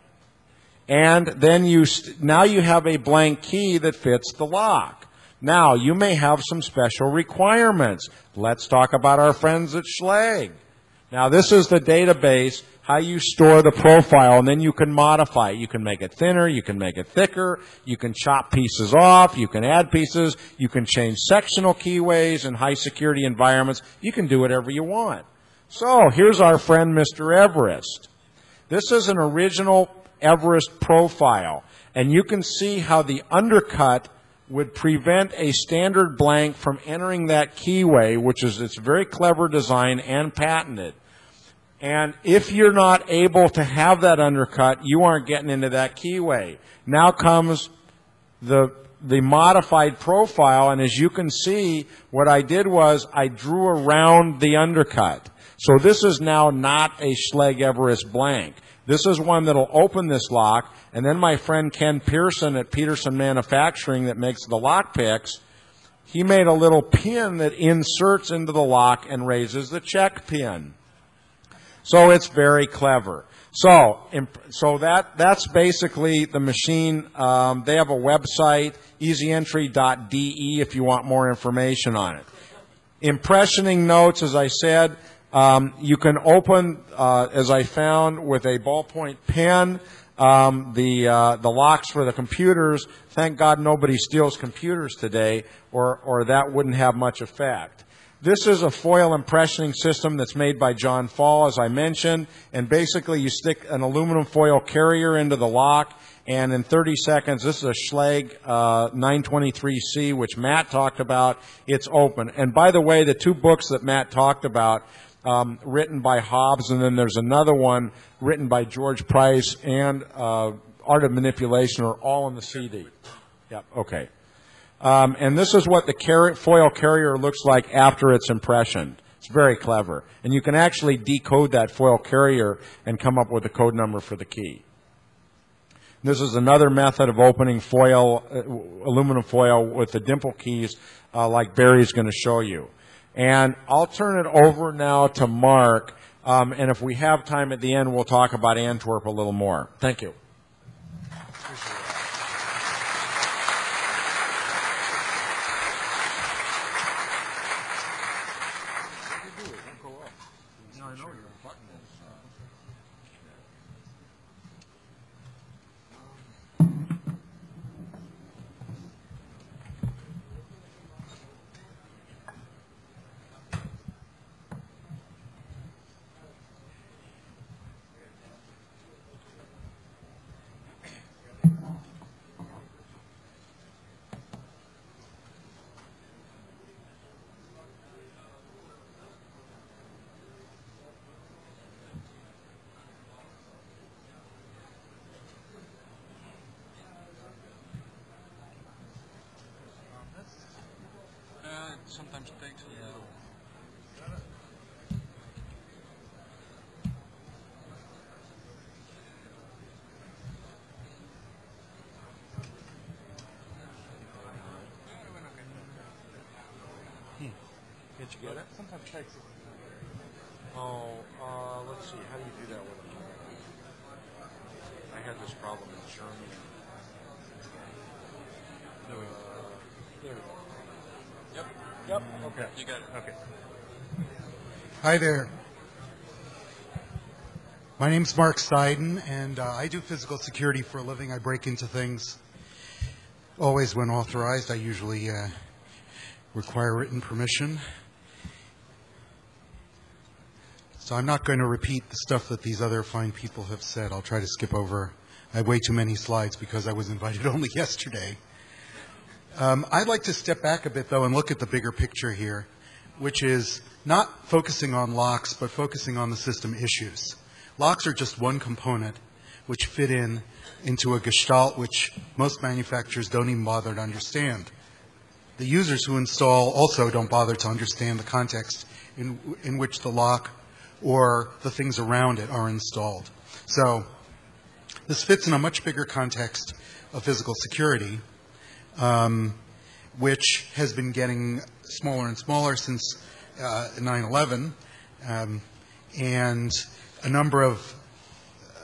And then now you have a blank key that fits the lock. Now, you may have some special requirements. Let's talk about our friends at Schlage. Now, this is the database, how you store the profile, and then you can modify it. You can make it thinner, you can make it thicker, you can chop pieces off, you can add pieces, you can change sectional keyways in high-security environments. You can do whatever you want. So, here's our friend Mr. Everest. This is an original Everest profile, and you can see how the undercut would prevent a standard blank from entering that keyway, which is its very clever design and patented. And if you're not able to have that undercut, you aren't getting into that keyway. Now comes the modified profile, and as you can see, what I did was I drew around the undercut. So this is now not a Schlage Everest blank. This is one that'll open this lock, and then my friend Ken Pearson at Peterson Manufacturing that makes the lock picks, he made a little pin that inserts into the lock and raises the check pin. So it's very clever. So that's basically the machine. They have a website, easyentry.de, if you want more information on it. Impressioning notes, as I said, you can open, as I found, with a ballpoint pen, the locks for the computers. Thank God nobody steals computers today, or that wouldn't have much effect. This is a foil impressioning system that's made by John Fall, as I mentioned, and basically you stick an aluminum foil carrier into the lock, and in 30 seconds, this is a Schlage 923C, which Matt talked about. It's open. And by the way, the two books that Matt talked about, written by Hobbs, and then there's another one written by George Price and Art of Manipulation, are all on the CD. Yep, okay. And this is what the foil carrier looks like after it's impressioned. It's very clever. And you can actually decode that foil carrier and come up with a code number for the key. This is another method of opening foil, aluminum foil with the dimple keys, like Barry's going to show you. And I'll turn it over now to Mark, and if we have time at the end, we'll talk about Antwerp a little more. Thank you. Sometimes it takes a little. Did you get it? Sometimes it takes. Oh, let's see. How do you do that with it? I had this problem in Germany. There we go. Yep. Yep. Okay. You got it. Okay. Hi there. My name's Mark Seiden, and I do physical security for a living. I break into things always when authorized. I usually require written permission. So I'm not going to repeat the stuff that these other fine people have said. I'll try to skip over. I have way too many slides because I was invited only yesterday. I'd like to step back a bit, though, and look at the bigger picture here, which is not focusing on locks, but focusing on the system issues. Locks are just one component which fit into a gestalt which most manufacturers don't even bother to understand. The users who install also don't bother to understand the context in which the lock or the things around it are installed. So this fits in a much bigger context of physical security, which has been getting smaller and smaller since 9/11, and a number of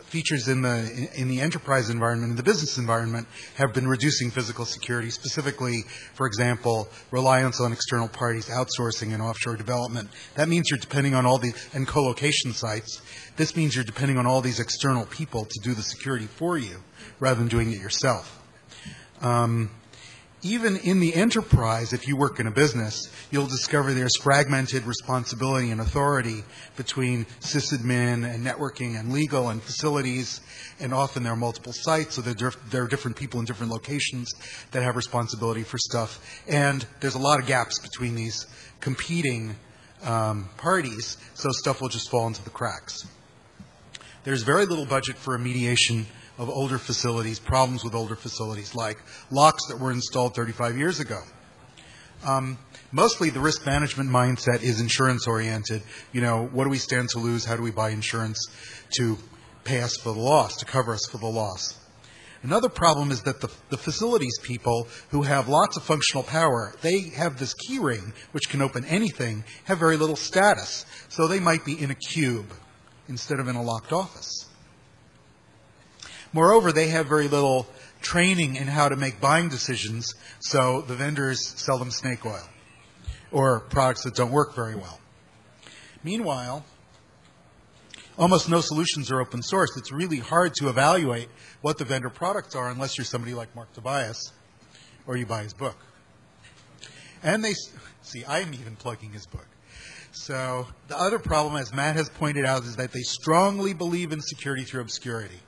features in the enterprise environment, in the business environment, have been reducing physical security, specifically, for example, reliance on external parties, outsourcing and offshore development. That means you're depending on and co-location sites. This means you're depending on all these external people to do the security for you, rather than doing it yourself. even in the enterprise, if you work in a business, you'll discover there's fragmented responsibility and authority between sysadmin and networking and legal and facilities, and often there are multiple sites, so there are different people in different locations that have responsibility for stuff, and there's a lot of gaps between these competing parties, so stuff will just fall into the cracks. There's very little budget for remediation of older facilities, problems with older facilities, like locks that were installed 35 years ago. Mostly the risk management mindset is insurance-oriented. You know, what do we stand to lose? How do we buy insurance to pay us for the loss, to cover us for the loss? Another problem is that the facilities people who have lots of functional power, they have this key ring, which can open anything, have very little status. So they might be in a cube instead of in a locked office. Moreover, they have very little training in how to make buying decisions, so the vendors sell them snake oil or products that don't work very well. Meanwhile, almost no solutions are open source. It's really hard to evaluate what the vendor products are unless you're somebody like Mark Tobias or you buy his book. And I'm even plugging his book. So the other problem, as Matt has pointed out, is that they strongly believe in security through obscurity.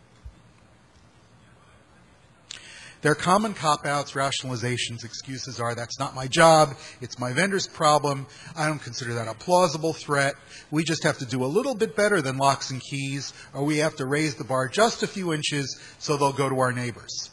Their common cop-outs, rationalizations, excuses are, that's not my job, it's my vendor's problem, I don't consider that a plausible threat, we just have to do a little bit better than locks and keys, or we have to raise the bar just a few inches so they'll go to our neighbors.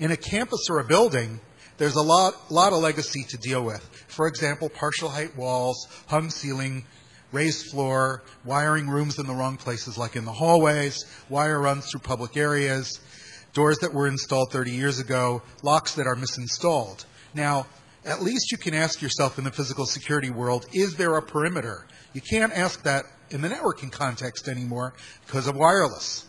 In a campus or a building, there's a lot of legacy to deal with. For example, partial height walls, hung ceiling, raised floor, wiring rooms in the wrong places like in the hallways, wire runs through public areas, doors that were installed 30 years ago, locks that are misinstalled. Now, at least you can ask yourself in the physical security world, is there a perimeter? You can't ask that in the networking context anymore because of wireless.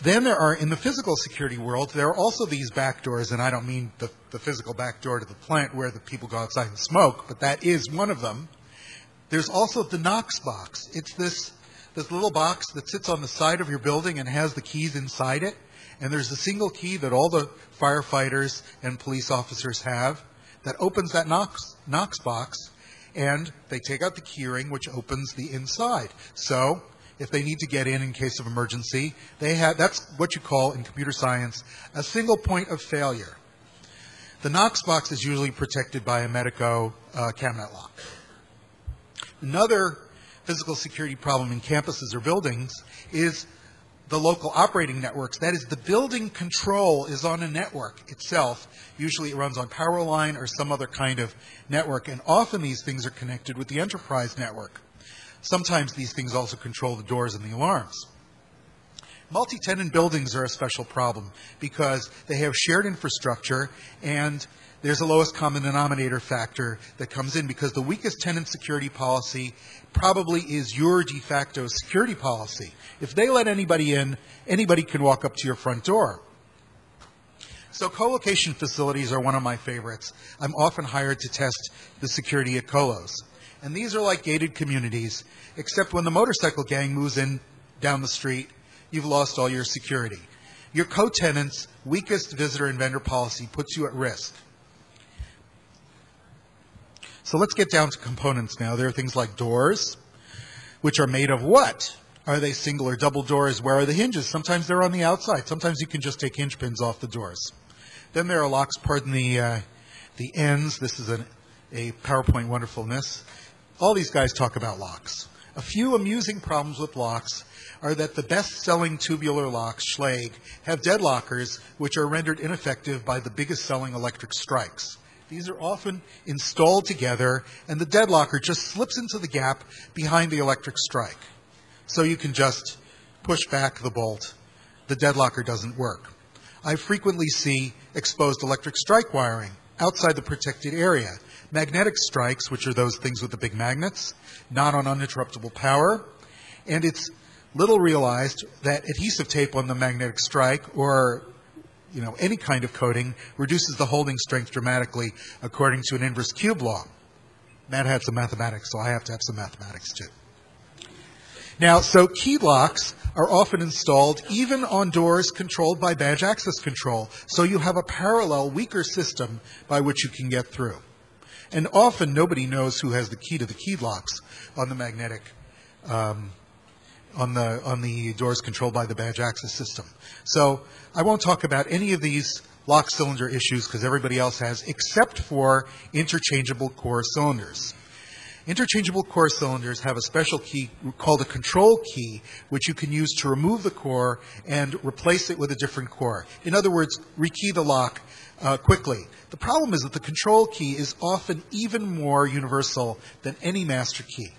Then there are, in the physical security world, there are also these back doors, and I don't mean the physical back door to the plant where the people go outside and smoke, but that is one of them. There's also the Knox box. It's this little box that sits on the side of your building and has the keys inside it, and there's a single key that all the firefighters and police officers have that opens that Knox box, and they take out the key ring, which opens the inside. So if they need to get in case of emergency, that's what you call in computer science a single point of failure. The Knox box is usually protected by a Medeco cabinet lock. Another physical security problem in campuses or buildings is the local operating networks. That is, the building control is on a network itself. Usually it runs on power line or some other kind of network, and often these things are connected with the enterprise network. Sometimes these things also control the doors and the alarms. Multi-tenant buildings are a special problem because they have shared infrastructure and there's a lowest common denominator factor that comes in because the weakest tenant security policy probably is your de facto security policy. If they let anybody in, anybody can walk up to your front door. So co-location facilities are one of my favorites. I'm often hired to test the security at colos. And these are like gated communities, except when the motorcycle gang moves in down the street, you've lost all your security. Your co-tenant's weakest visitor and vendor policy puts you at risk. So let's get down to components now. There are things like doors, which are made of what? Are they single or double doors? Where are the hinges? Sometimes they're on the outside. Sometimes you can just take hinge pins off the doors. Then there are locks, pardon the ends. This is a PowerPoint wonderfulness. All these guys talk about locks. A few amusing problems with locks are that the best-selling tubular locks, Schlage, have deadlockers which are rendered ineffective by the biggest-selling electric strikes. These are often installed together, and the deadlocker just slips into the gap behind the electric strike. So you can just push back the bolt. The deadlocker doesn't work. I frequently see exposed electric strike wiring outside the protected area. Magnetic strikes, which are those things with the big magnets, not on uninterruptible power. And it's little realized that adhesive tape on the magnetic strike or any kind of coating reduces the holding strength dramatically according to an inverse cube law. Matt had some mathematics, so I have to have some mathematics too. Now, so key locks are often installed even on doors controlled by badge access control. So you have a parallel, weaker system by which you can get through. And often nobody knows who has the key to the key locks on the magnetic, on the doors controlled by the badge access system. So I won't talk about any of these lock cylinder issues because everybody else has, except for interchangeable core cylinders. Interchangeable core cylinders have a special key called a control key, which you can use to remove the core and replace it with a different core. In other words, rekey the lock quickly. The problem is that the control key is often even more universal than any master key.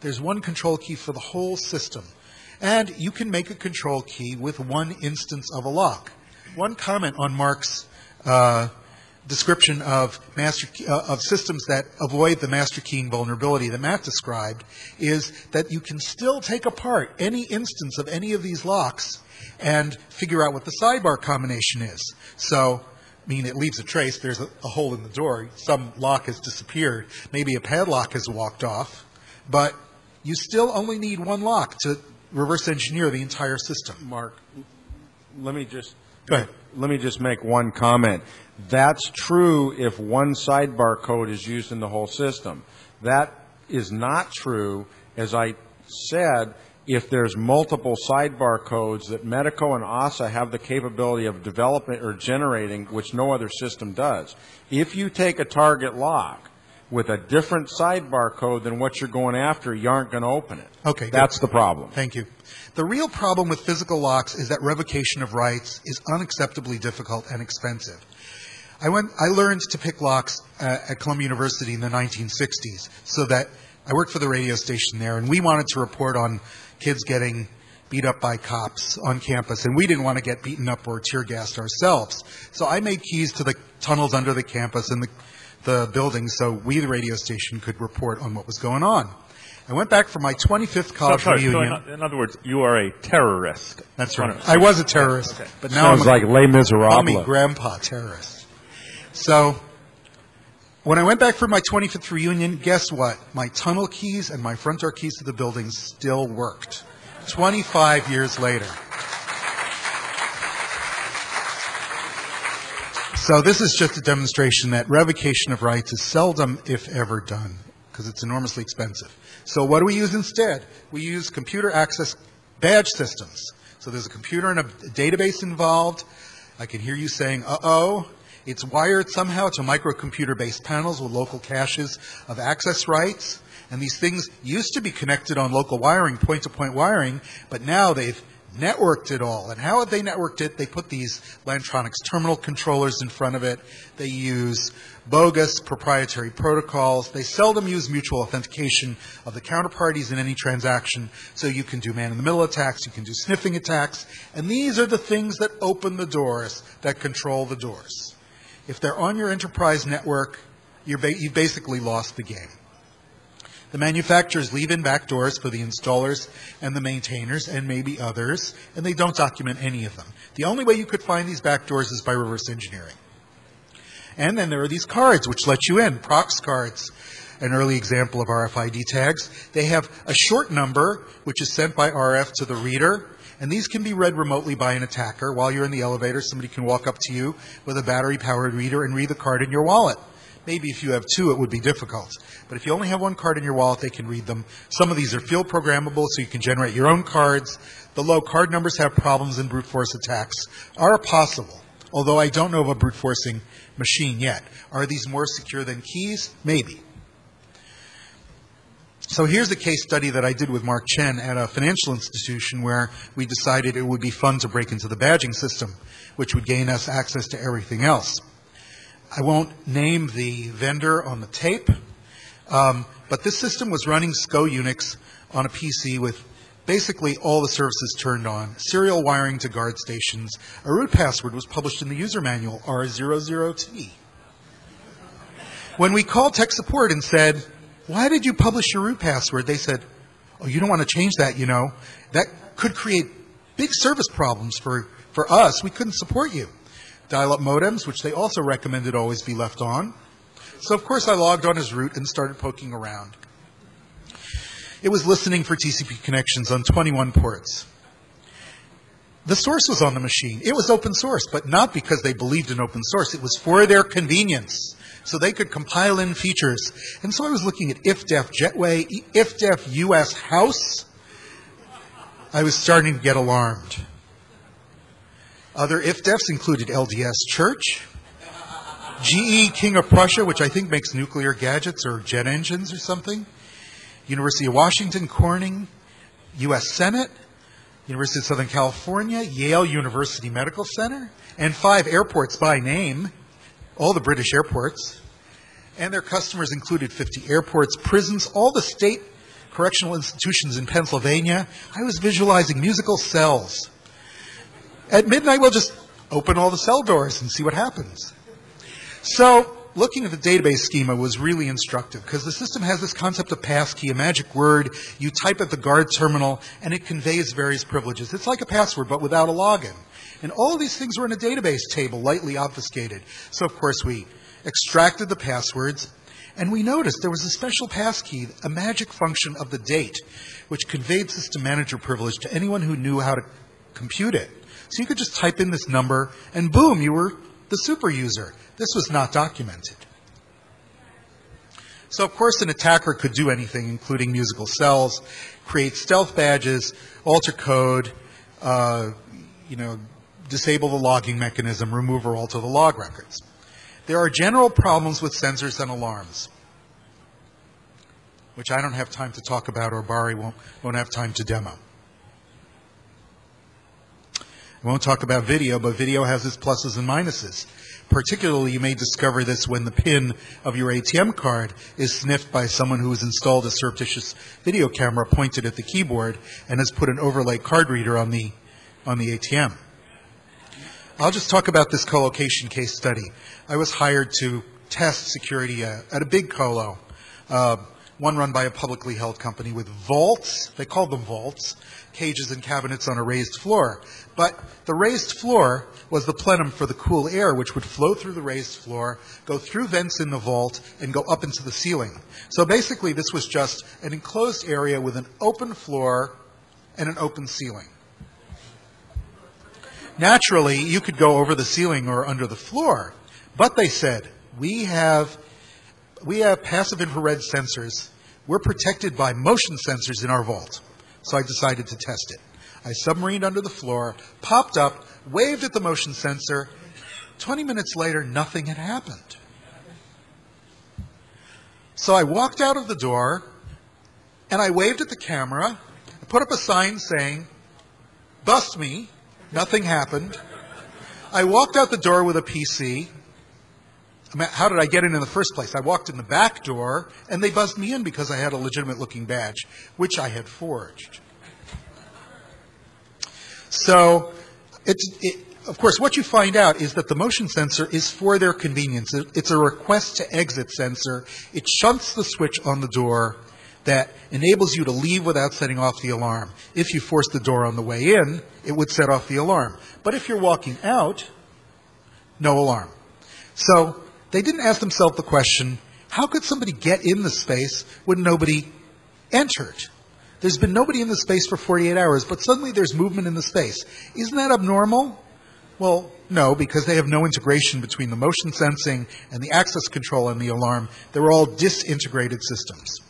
There's one control key for the whole system. And you can make a control key with one instance of a lock. One comment on Mark's description of systems that avoid the master keying vulnerability that Matt described is that you can still take apart any instance of any of these locks and figure out what the sidebar combination is. So, I mean, it leaves a trace. There's a hole in the door. Some lock has disappeared. Maybe a padlock has walked off. But you still only need one lock to reverse engineer the entire system. Mark, let me just Go ahead. Let me just make one comment. That's true if one sidebar code is used in the whole system. That is not true, as I said, if there's multiple sidebar codes that Medeco and ASA have the capability of developing or generating, which no other system does. If you take a target lock with a different sidebar code than what you're going after, you aren't going to open it. Okay, that's the problem. Thank you. The real problem with physical locks is that revocation of rights is unacceptably difficult and expensive. I learned to pick locks at Columbia University in the 1960s, so that I worked for the radio station there, and we wanted to report on kids getting beat up by cops on campus, and we didn't want to get beaten up or tear gassed ourselves. So I made keys to the tunnels under the campus and the buildings so we, the radio station, could report on what was going on. I went back for my 25th college reunion. So in other words, you are a terrorist. That's right. I was a terrorist, okay. But now Sounds like Les Miserables. Call me Grandpa Terrorist. So when I went back for my 25th reunion, guess what? My tunnel keys and my front door keys to the building still worked. 25 years later. So this is just a demonstration that revocation of rights is seldom, if ever, done, because it's enormously expensive. So what do we use instead? We use computer access badge systems. So there's a computer and a database involved. I can hear you saying, uh-oh. It's wired somehow to microcomputer-based panels with local caches of access rights. And these things used to be connected on local wiring, point-to-point wiring, but now they've networked it all. And how have they networked it? They put these Lantronix terminal controllers in front of it. They use bogus proprietary protocols. They seldom use mutual authentication of the counterparties in any transaction. So you can do man-in-the-middle attacks, you can do sniffing attacks. And these are the things that open the doors, that control the doors. If they're on your enterprise network, you've basically lost the game. The manufacturers leave in back doors for the installers and the maintainers and maybe others, and they don't document any of them. The only way you could find these back doors is by reverse engineering. And then there are these cards which let you in, Prox cards, an early example of RFID tags. They have a short number which is sent by RF to the reader, and these can be read remotely by an attacker. While you're in the elevator, somebody can walk up to you with a battery-powered reader and read the card in your wallet. Maybe if you have two, it would be difficult. But if you only have one card in your wallet, they can read them. Some of these are field programmable, so you can generate your own cards. The low card numbers have problems, and brute force attacks are possible, although I don't know of a brute forcing machine yet. Are these more secure than keys? Maybe. So here's a case study that I did with Mark Chen at a financial institution where we decided it would be fun to break into the badging system, which would gain us access to everything else. I won't name the vendor on the tape, but this system was running SCO Unix on a PC with basically all the services turned on, serial wiring to guard stations. A root password was published in the user manual, R00T. When we called tech support and said, why did you publish your root password? They said, oh, you don't want to change that, you know. That could create big service problems for us. We couldn't support you. Dial-up modems, which they also recommended always be left on. So, of course, I logged on as root and started poking around. It was listening for TCP connections on 21 ports. The source was on the machine. It was open source, but not because they believed in open source. It was for their convenience, so they could compile in features. And so I was looking at IFDEF Jetway, IFDEF US House. I was starting to get alarmed. Other IFDEFs included LDS Church, GE King of Prussia, which I think makes nuclear gadgets or jet engines or something, University of Washington, Corning, U.S. Senate, University of Southern California, Yale University Medical Center, and 5 airports by name, all the British airports. And their customers included 50 airports, prisons, all the state correctional institutions in Pennsylvania. I was visualizing musical cells. At midnight, we'll just open all the cell doors and see what happens. So looking at the database schema was really instructive because the system has this concept of passkey, a magic word. You type at the guard terminal, and it conveys various privileges. It's like a password, but without a login. And all of these things were in a database table, lightly obfuscated. So, of course, we extracted the passwords, and we noticed there was a special passkey, a magic function of the date, which conveyed system manager privilege to anyone who knew how to compute it. So you could just type in this number, and boom, you were the super user. This was not documented. So, of course, an attacker could do anything, including musical cells, create stealth badges, alter code, disable the logging mechanism, remove or alter the log records. There are general problems with sensors and alarms, which I don't have time to talk about, or Barry won't have time to demo. I won't talk about video, but video has its pluses and minuses. Particularly, you may discover this when the pin of your ATM card is sniffed by someone who has installed a surreptitious video camera pointed at the keyboard and has put an overlay card reader on the ATM. I'll just talk about this colocation case study. I was hired to test security at a big colo, one run by a publicly held company with vaults. They called them vaults, cages and cabinets on a raised floor. But the raised floor was the plenum for the cool air, which would flow through the raised floor, go through vents in the vault, and go up into the ceiling. So basically, this was just an enclosed area with an open floor and an open ceiling. Naturally, you could go over the ceiling or under the floor, but they said, we have passive infrared sensors. We're protected by motion sensors in our vault. So I decided to test it. I submarined under the floor, popped up, waved at the motion sensor. 20 minutes later, nothing had happened. So I walked out of the door, and I waved at the camera. I put up a sign saying, "Bust me." Nothing happened. I walked out the door with a PC. How did I get in the first place? I walked in the back door, and they buzzed me in because I had a legitimate-looking badge, which I had forged. So, of course, what you find out is that the motion sensor is for their convenience. It's a request-to-exit sensor. It shunts the switch on the door that enables you to leave without setting off the alarm. If you force the door on the way in, it would set off the alarm. But if you're walking out, no alarm. So they didn't ask themselves the question, how could somebody get in the space when nobody entered? There's been nobody in the space for 48 hours, but suddenly there's movement in the space. Isn't that abnormal? Well, no, because they have no integration between the motion sensing and the access control and the alarm. They're all disintegrated systems.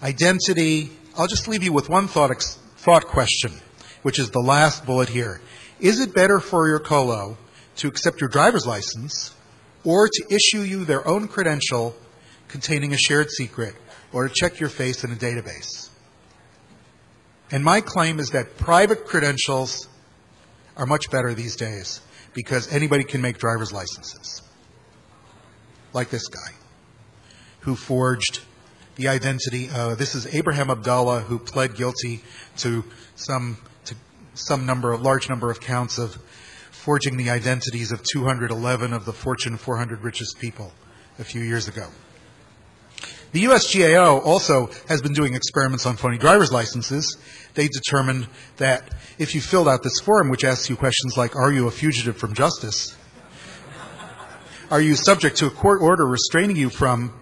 Identity, I'll just leave you with one thought question, which is the last bullet here. Is it better for your colo to accept your driver's license or to issue you their own credential containing a shared secret or to check your face in a database? And my claim is that private credentials are much better these days because anybody can make driver's licenses. Like this guy who forged the identity. This is Abraham Abdallah, who pled guilty to large number of counts of forging the identities of 211 of the Fortune 400 richest people a few years ago. The USGAO also has been doing experiments on phony driver's licenses. They determined that if you filled out this form, which asks you questions like, are you a fugitive from justice? Are you subject to a court order restraining you from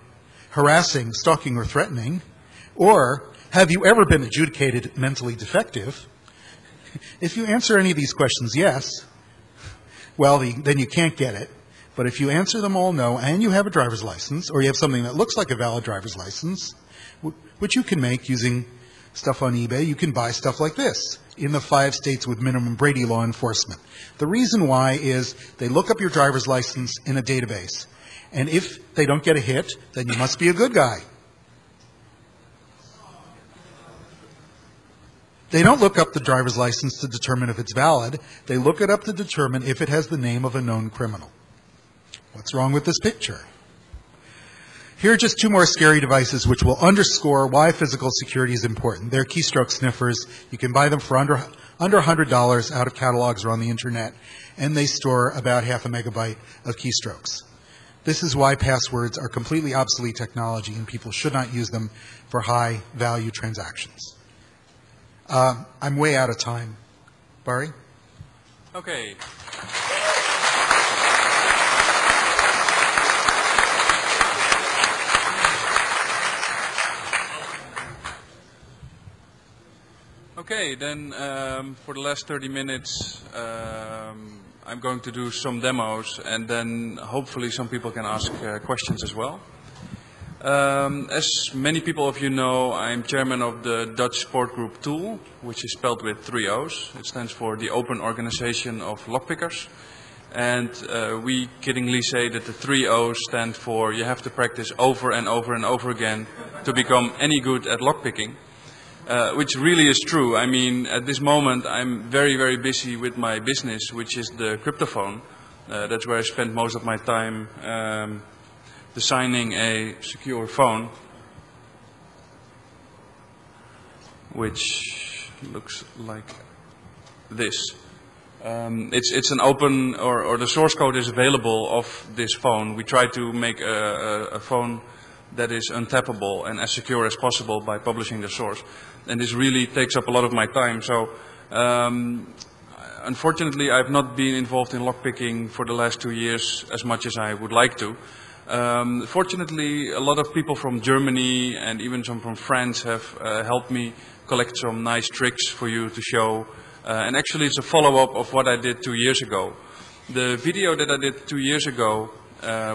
harassing, stalking, or threatening? Or, have you ever been adjudicated mentally defective? If you answer any of these questions yes, well, then you can't get it. But if you answer them all no, and you have a driver's license, or you have something that looks like a valid driver's license, which you can make using stuff on eBay, you can buy stuff like this in the 5 states with minimum Brady law enforcement. The reason why is they look up your driver's license in a database. And if they don't get a hit, then you must be a good guy. They don't look up the driver's license to determine if it's valid. They look it up to determine if it has the name of a known criminal. What's wrong with this picture? Here are just 2 more scary devices which will underscore why physical security is important. They're keystroke sniffers. You can buy them for under $100 out of catalogs or on the internet, and they store about half a megabyte of keystrokes. This is why passwords are completely obsolete technology, and people should not use them for high-value transactions. I'm way out of time. Barry? Okay. Okay, then for the last 30 minutes, I'm going to do some demos, and then hopefully some people can ask questions as well. As many people of you know, I'm chairman of the Dutch sport group TOOL, which is spelled with 3 O's. It stands for the Open Organization of Lockpickers. And we kiddingly say that the 3 O's stand for you have to practice over and over and over again to become any good at lockpicking. Which really is true. I mean, at this moment, I'm very, very busy with my business, which is the Cryptophone. That's where I spend most of my time designing a secure phone, which looks like this. It's an open, or the source code is available of this phone. We try to make a phone that is untappable and as secure as possible by publishing the source. And this really takes up a lot of my time. So unfortunately, I've not been involved in lockpicking for the last 2 years as much as I would like to. Fortunately, a lot of people from Germany and even some from France have helped me collect some nice tricks for you to show. And actually, it's a follow-up of what I did 2 years ago. The video that I did 2 years ago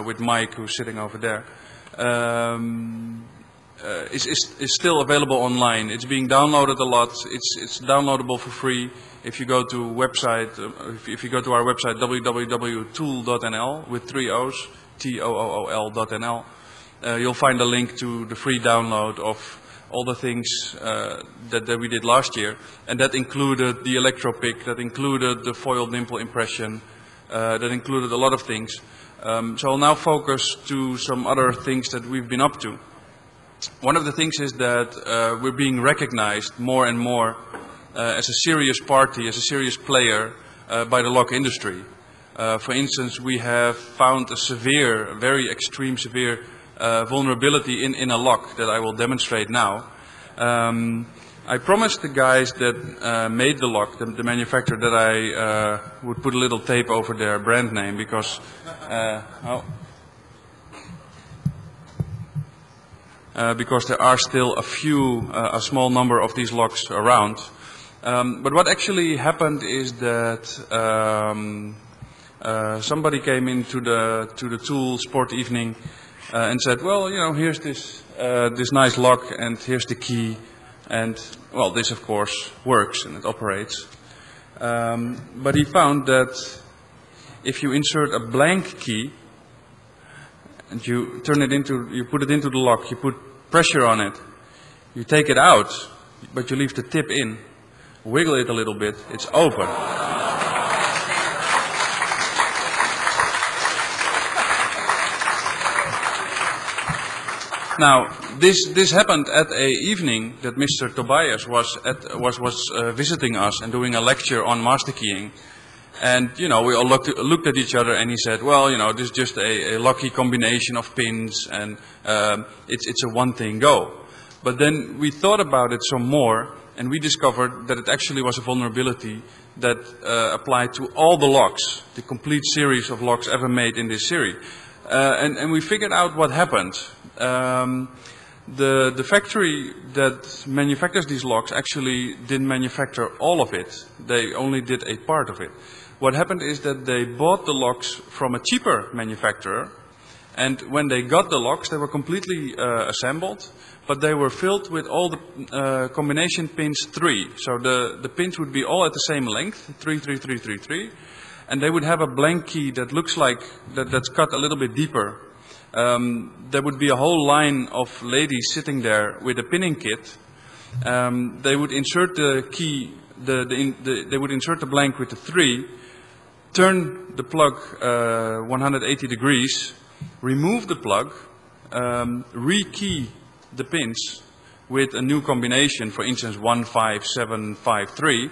with Mike, who's sitting over there, is still available online. It's being downloaded a lot. It's downloadable for free. If you go to website, if you go to our website www.tool.nl with 3 O's, TOOL.nl, you'll find a link to the free download of all the things that we did last year, and that included the electropick, that included the foil dimple impression, that included a lot of things. So I'll now focus to some other things that we've been up to. One of the things is that we're being recognized more and more as a serious party, as a serious player by the lock industry. For instance, we have found a severe, very extreme severe vulnerability in a lock that I will demonstrate now. I promised the guys that made the lock, the manufacturer, that I would put a little tape over their brand name because because there are still a small number of these locks around. But what actually happened is that somebody came into the Tool Sport Evening and said, well, you know, here's this nice lock and here's the key. And, well, this, of course, works and it operates. But he found that if you insert a blank key and you put it into the lock, you put pressure on it, you take it out, but you leave the tip in, wiggle it a little bit, it's open. Now, this happened at an evening that Mr. Tobias was visiting us and doing a lecture on master keying. And, you know, we all looked at each other and he said, well, you know, this is just a lucky combination of pins and it's a one-thing go. But then we thought about it some more and we discovered that it actually was a vulnerability that applied to all the locks, the complete series of locks ever made in this series. And we figured out what happened. The factory that manufactures these locks actually didn't manufacture all of it. They only did a part of it. What happened is that they bought the locks from a cheaper manufacturer, and when they got the locks, they were completely assembled, but they were filled with all the combination pins 3. So the pins would be all at the same length, 3, 3, 3, 3, 3, and they would have a blank key that looks like that's cut a little bit deeper. There would be a whole line of ladies sitting there with a pinning kit. They would insert the key, they would insert the blank with the 3, turn the plug 180 degrees, remove the plug, re-key the pins with a new combination, for instance 1, 5, 7, 5, 3,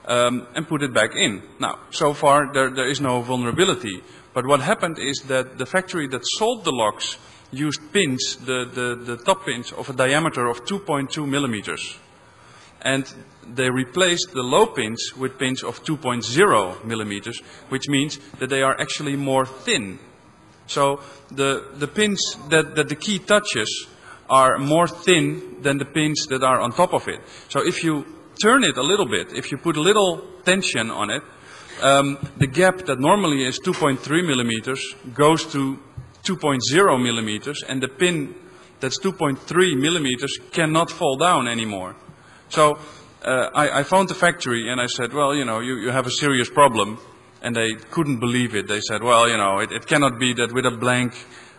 and put it back in. Now, so far there is no vulnerability. But what happened is that the factory that sold the locks used pins, the top pins, of a diameter of 2.2 millimeters. And they replaced the low pins with pins of 2.0 millimeters, which means that they are actually more thin. So the pins that the key touches are more thin than the pins that are on top of it. So if you turn it a little bit, if you put a little tension on it, the gap that normally is 2.3 millimeters goes to 2.0 millimeters, and the pin that's 2.3 millimeters cannot fall down anymore. So I phoned the factory and I said, well, you know, you have a serious problem. And they couldn't believe it. They said, well, you know, it cannot be that with a blank,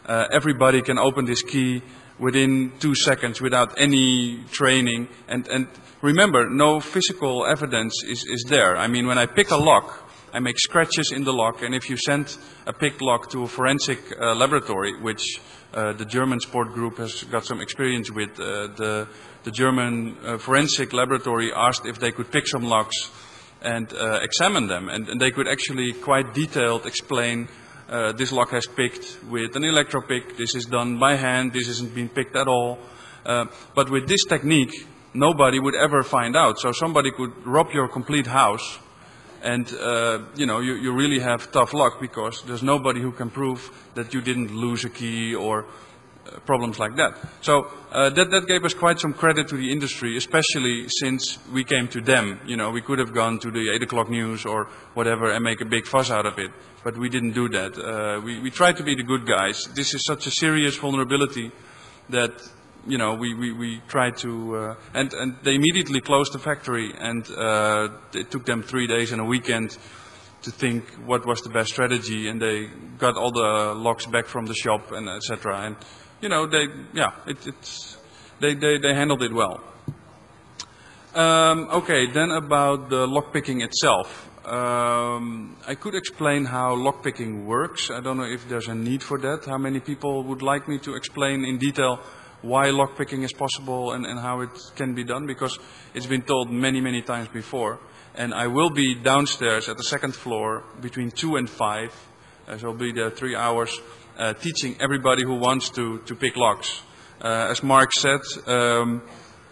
everybody can open this key within 2 seconds without any training. And remember, no physical evidence is there. I mean, when I pick a lock, I make scratches in the lock, and if you send a picked lock to a forensic laboratory, which the German sport group has got some experience with, the German forensic laboratory asked if they could pick some locks and examine them, and they could actually quite detailed explain this lock has picked with an electropick, this is done by hand, this isn't being picked at all. But with this technique, nobody would ever find out. So somebody could rob your complete house, and you know, you really have tough luck, because there's nobody who can prove that you didn't lose a key or problems like that. So that gave us quite some credit to the industry, especially since we came to them. You know, we could have gone to the 8 o'clock news or whatever and make a big fuss out of it, but we didn't do that. We tried to be the good guys. This is such a serious vulnerability that, you know, we tried to, and they immediately closed the factory, and it took them 3 days and a weekend to think what was the best strategy, and they got all the locks back from the shop and etc. And you know, they handled it well. Okay, then about the lockpicking itself. I could explain how lockpicking works. I don't know if there's a need for that. How many people would like me to explain in detail why lockpicking is possible and how it can be done? Because it's been told many, many times before. And I will be downstairs at the 2nd floor between 2 and 5. So I'll be there 3 hours. Teaching everybody who wants to pick locks. As Mark said,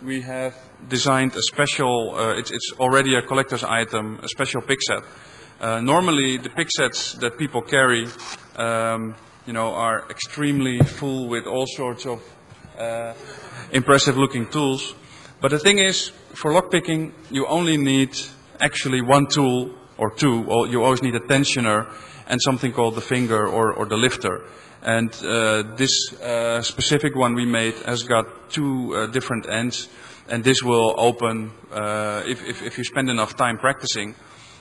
we have designed a special, it's already a collector's item, a special pick set. Normally the pick sets that people carry, you know, are extremely full with all sorts of impressive looking tools. But the thing is, for lockpicking, you only need actually one tool or two, or you always need a tensioner and something called the finger or the lifter. And this specific one we made has got 2 different ends, and this will open, if you spend enough time practicing,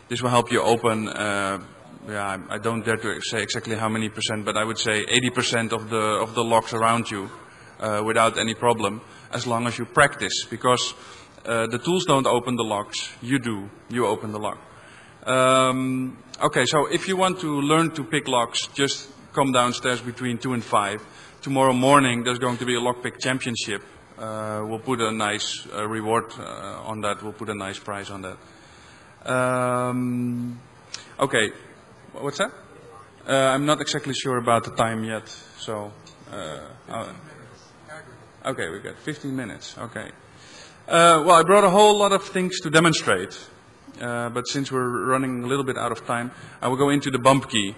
this will help you open, yeah, I don't dare to say exactly how many percent, but I would say 80% of the locks around you without any problem, as long as you practice, because the tools don't open the locks, you do, you open the lock. Okay, so if you want to learn to pick locks, just come downstairs between 2 and 5. Tomorrow morning there's going to be a lockpick championship. We'll put a nice reward on that, we'll put a nice prize on that. Okay, what's that? I'm not exactly sure about the time yet, so... okay, we got 15 minutes, okay. Well, I brought a whole lot of things to demonstrate. But since we're running a little bit out of time, I will go into the bump key.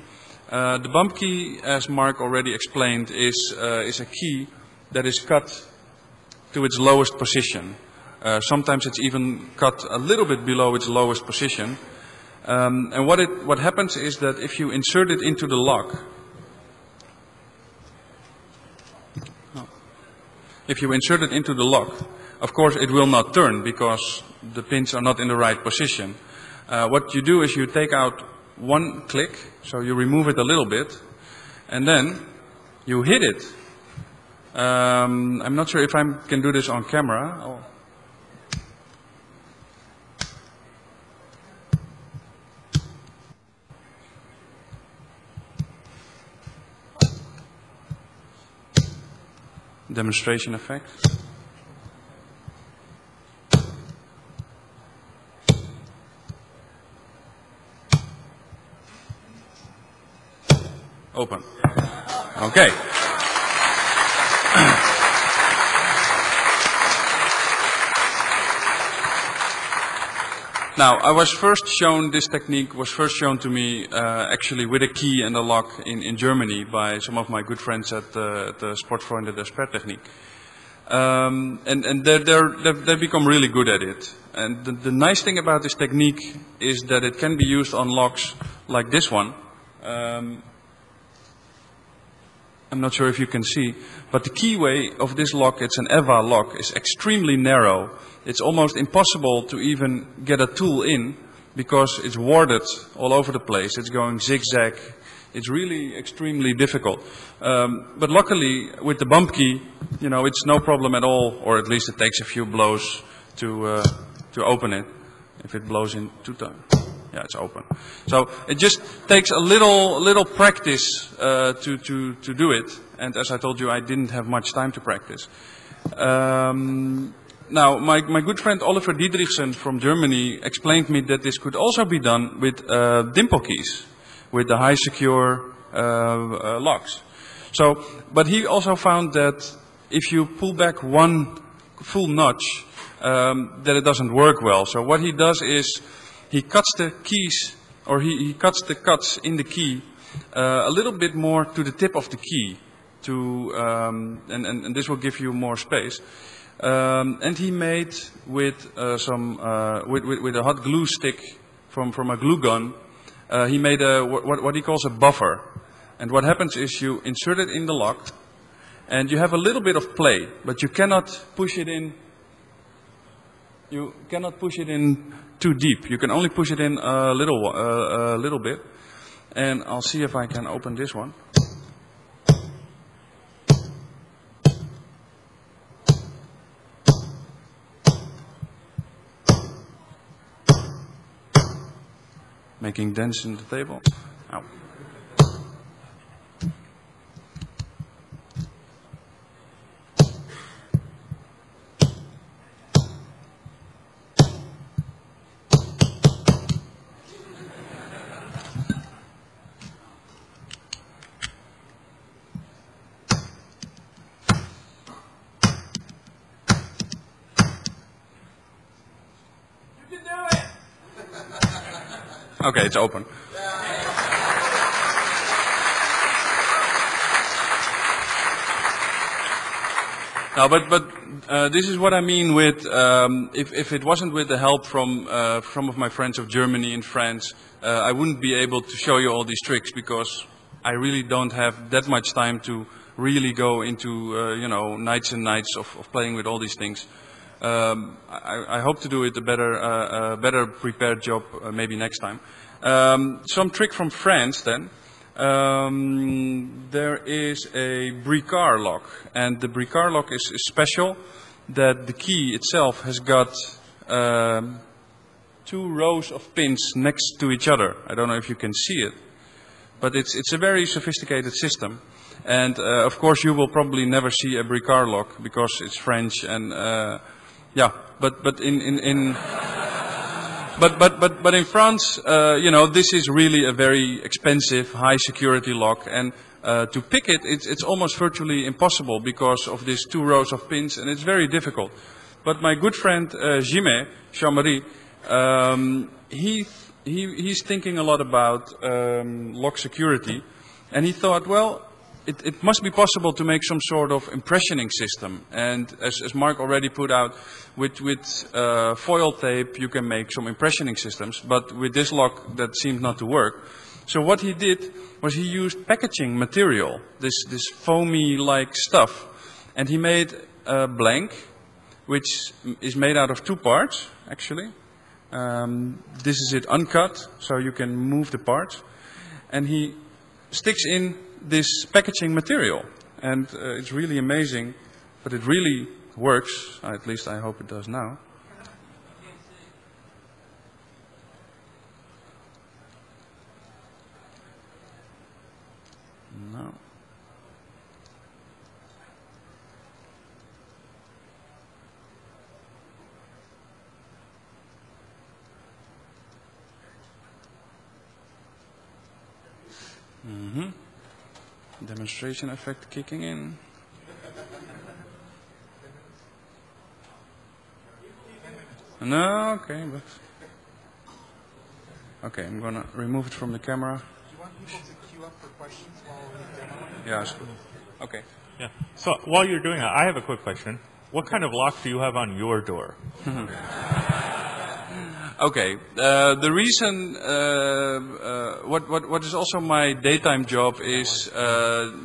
The bump key, as Mark already explained, is a key that is cut to its lowest position. Sometimes it's even cut a little bit below its lowest position. And what happens is that if you insert it into the lock, of course it will not turn because the pins are not in the right position. What you do is you take out one click, so you remove it a little bit, and then you hit it. I'm not sure if I can do this on camera. Demonstration effect. Open. Okay. Now, this technique was first shown to me actually with a key and a lock in Germany by some of my good friends at the Sportfreunde der Sperrtechnik. And they've become really good at it. And the nice thing about this technique is that it can be used on locks like this one. I'm not sure if you can see, but the keyway of this lock, it's an EVA lock, is extremely narrow. It's almost impossible to even get a tool in because it's warded all over the place. It's going zigzag. It's really extremely difficult. But luckily, with the bump key, you know, it's no problem at all, or at least it takes a few blows to open it. If it blows in 2 times. Yeah, it's open. So it just takes a little practice to do it. And as I told you, I didn't have much time to practice. Now, my good friend Oliver Diedrichsen from Germany explained me that this could also be done with dimple keys, with the high secure locks. So, but he also found that if you pull back one full notch, that it doesn't work well. So what he does is he cuts the keys, or he cuts the cuts in the key a little bit more to the tip of the key, and this will give you more space. And he made with with a hot glue stick from a glue gun, he made what he calls a buffer. And what happens is you insert it in the lock, and you have a little bit of play, but you cannot push it in. You cannot push it in too deep. You can only push it in a little bit. And I'll see if I can open this one. Making dents in the table. Ow. Okay, it's open. Now, but this is what I mean with if it wasn't with the help from some of my friends of Germany and France, I wouldn't be able to show you all these tricks because I really don't have that much time to really go into you know, nights and nights of playing with all these things. I hope to do it a better prepared job maybe next time. Some trick from France then. There is a Bricard lock, and the Bricard lock is special that the key itself has got 2 rows of pins next to each other. I don't know if you can see it, but it's a very sophisticated system. And of course you will probably never see a Bricard lock because it's French and yeah, but in But in France, you know, this is really a very expensive, high security lock, and to pick it, it's almost virtually impossible because of these 2 rows of pins, and it's very difficult. But my good friend Jimé Chamary, he's thinking a lot about lock security, and he thought, well, it must be possible to make some sort of impressioning system. And as Mark already put out, with foil tape you can make some impressioning systems, but with this lock that seemed not to work. So what he did was he used packaging material, this foamy-like stuff, and he made a blank, which is made out of two parts, actually. This is it uncut, so you can move the parts. And he sticks in this packaging material. And it's really amazing, but it really works. At least I hope it does now. No. Demonstration effect kicking in. No, okay, but okay, I'm gonna remove it from the camera. Do you want people to queue up for questions while we demo? Yeah, it's cool. Okay. Yeah. So while you're doing that, I have a quick question. What kind of lock do you have on your door? Okay. The reason, what is also my daytime job is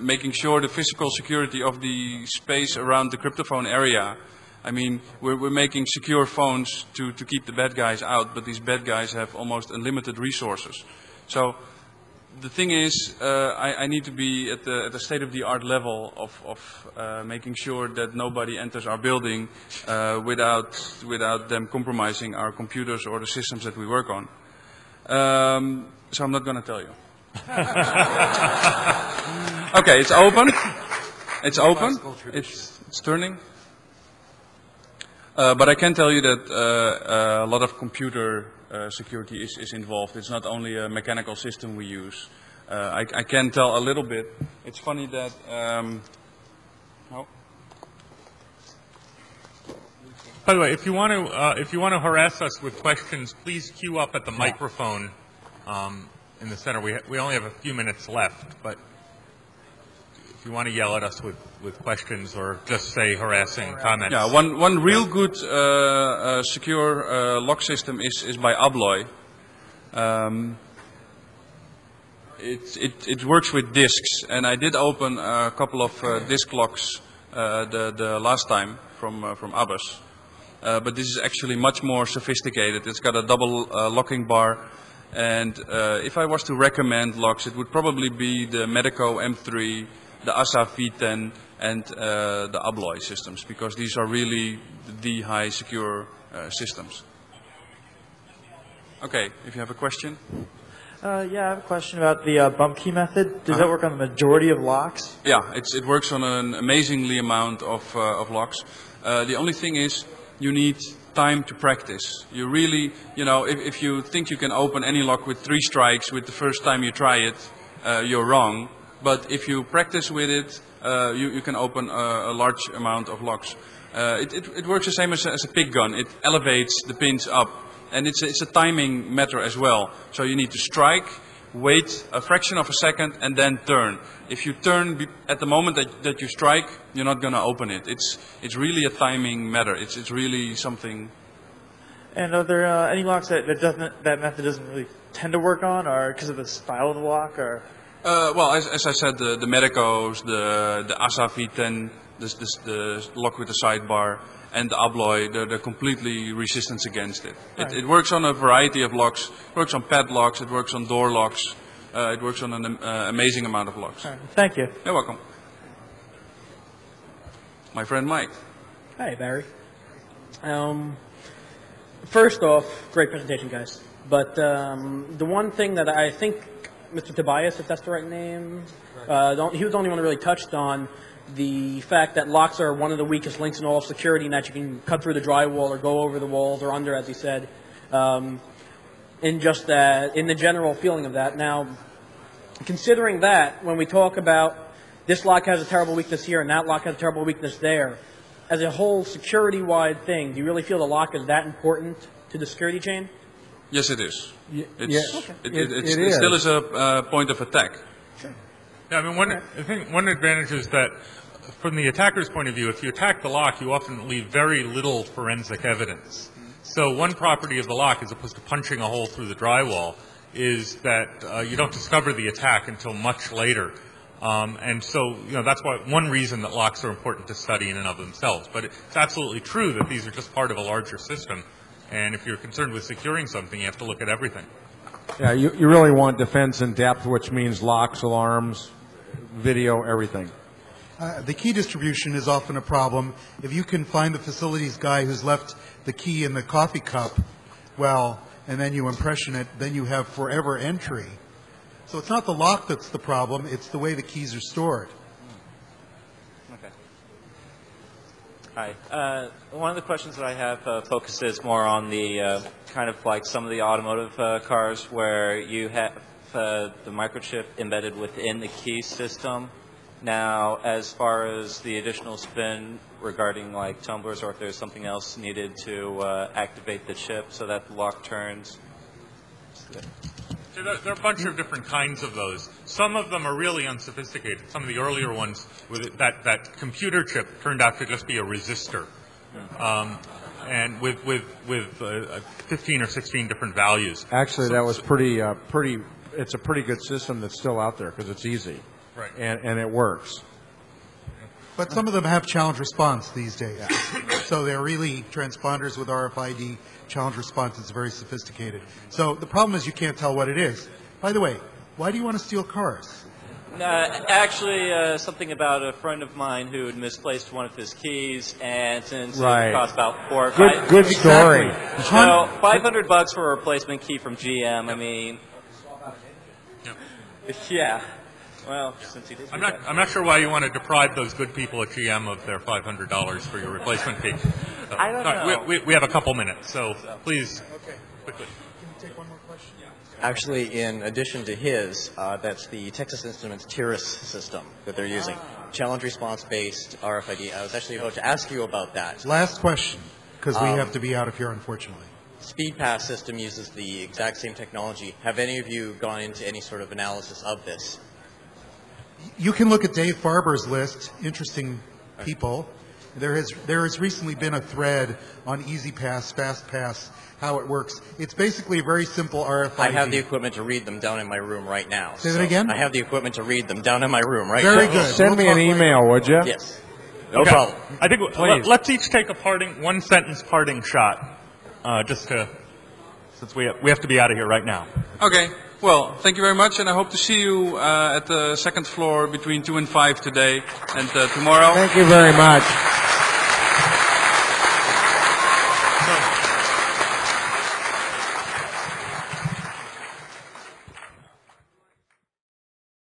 making sure the physical security of the space around the cryptophone area. I mean, we're making secure phones to keep the bad guys out, but these bad guys have almost unlimited resources. So the thing is, I need to be at the state-of-the-art level of making sure that nobody enters our building without them compromising our computers or the systems that we work on. So I'm not going to tell you. Okay, it's open. It's open. It's turning. But I can tell you that a lot of computer security is involved. It's not only a mechanical system we use. I can tell a little bit. It's funny that... oh. By the way, if you want to harass us with questions, please queue up at the microphone in the center. We only have a few minutes left, but if you want to yell at us with questions or just say harassing comments. Yeah, one real good secure lock system is by Abloy. It works with disks, and I did open a couple of disk locks the last time from Abbas. But this is actually much more sophisticated. It's got a double locking bar, and if I was to recommend locks, it would probably be the Medeco M3, the ASA V10, and the Abloy systems, because these are really the high secure systems. Okay, if you have a question. Yeah, I have a question about the bump key method. Does that work on the majority of locks? Yeah, it works on an amazingly amount of locks. The only thing is you need time to practice. You really, if you think you can open any lock with 3 strikes with the first time you try it, you're wrong. But if you practice with it, you can open a large amount of locks. It works the same as a pick gun. It elevates the pins up. And it's a timing matter as well. So you need to strike, wait a fraction of a second, and then turn. If you turn at the moment that you strike, you're not going to open it. It's really a timing matter. It's really something. And are there any locks that method doesn't really tend to work on, or because of the style of the lock, or? Well, as I said, the Medecos, the ASA V10, the lock with the sidebar, and the Abloy, they're completely resistant against it. Right. It works on a variety of locks. It works on padlocks. It works on door locks. It works on an amazing amount of locks. Right. Thank you. You're welcome. My friend Mike. Hi, Barry. First off, great presentation, guys. But the one thing that I think Mr. Tobias, if that's the right name, he was the only one who really touched on the fact that locks are one of the weakest links in all of security, and that you can cut through the drywall or go over the walls or under, as he said, in just that, in the general feeling of that. Now, considering that, when we talk about this lock has a terrible weakness here and that lock has a terrible weakness there, as a whole security-wide thing, do you really feel the lock is that important to the security chain? Yes, it is. It It still is a point of attack. Sure. Yeah, I mean, I think one advantage is that from the attacker's point of view, if you attack the lock, you often leave very little forensic evidence. So one property of the lock, as opposed to punching a hole through the drywall, is that you don't discover the attack until much later. And so, that's one reason that locks are important to study in and of themselves. But it's absolutely true that these are just part of a larger system. And if you're concerned with securing something, you have to look at everything. Yeah, you really want defense in depth, which means locks, alarms, video, everything. The key distribution is often a problem. If you can find the facilities guy who's left the key in the coffee cup, well, and then you impression it, then you have forever entry. So it's not the lock that's the problem, it's the way the keys are stored. Okay. Hi. One of the questions that I have focuses more on the kind of like some of the automotive cars where you have the microchip embedded within the key system. Now, as far as the additional spin regarding like tumblers, or if there's something else needed to activate the chip so that the lock turns. There are a bunch of different kinds of those. Some of them are really unsophisticated. Some of the earlier ones, with that computer chip turned out to just be a resistor, and with 15 or 16 different values. Actually, that was pretty. It's a pretty good system that's still out there because it's easy, right? And it works. But some of them have challenge response these days. Yeah. So they're really transponders with RFID. Challenge response is very sophisticated. So the problem is you can't tell what it is. By the way, why do you want to steal cars? Actually, something about a friend of mine who had misplaced one of his keys, and since right. it cost about good story. Exactly. So $500 for a replacement key from GM. I mean, yeah. Well, since he did. I'm not sure why you want to deprive those good people at GM of their $500 for your replacement key. I don't know. We have a couple minutes, so please, quickly. Can you take one more question? Actually, in addition to his, that's the Texas Instruments Tiris system that they're using. Challenge response-based RFID. I was actually about to ask you about that. Last question, because we have to be out of here, unfortunately. SpeedPass system uses the exact same technology. Have any of you gone into any sort of analysis of this? You can look at Dave Farber's list, interesting people. There has recently been a thread on EasyPass, FastPass, how it works. It's basically a very simple RFID. I have the equipment to read them down in my room right now. Say that again? I have the equipment to read them down in my room right now. Very good. Send me an email, would you? Yes. No problem. I think let's each take a one-sentence parting shot, since we have to be out of here right now. Okay. Well, thank you very much, and I hope to see you at the second floor between 2 and 5 today and tomorrow. Thank you very much.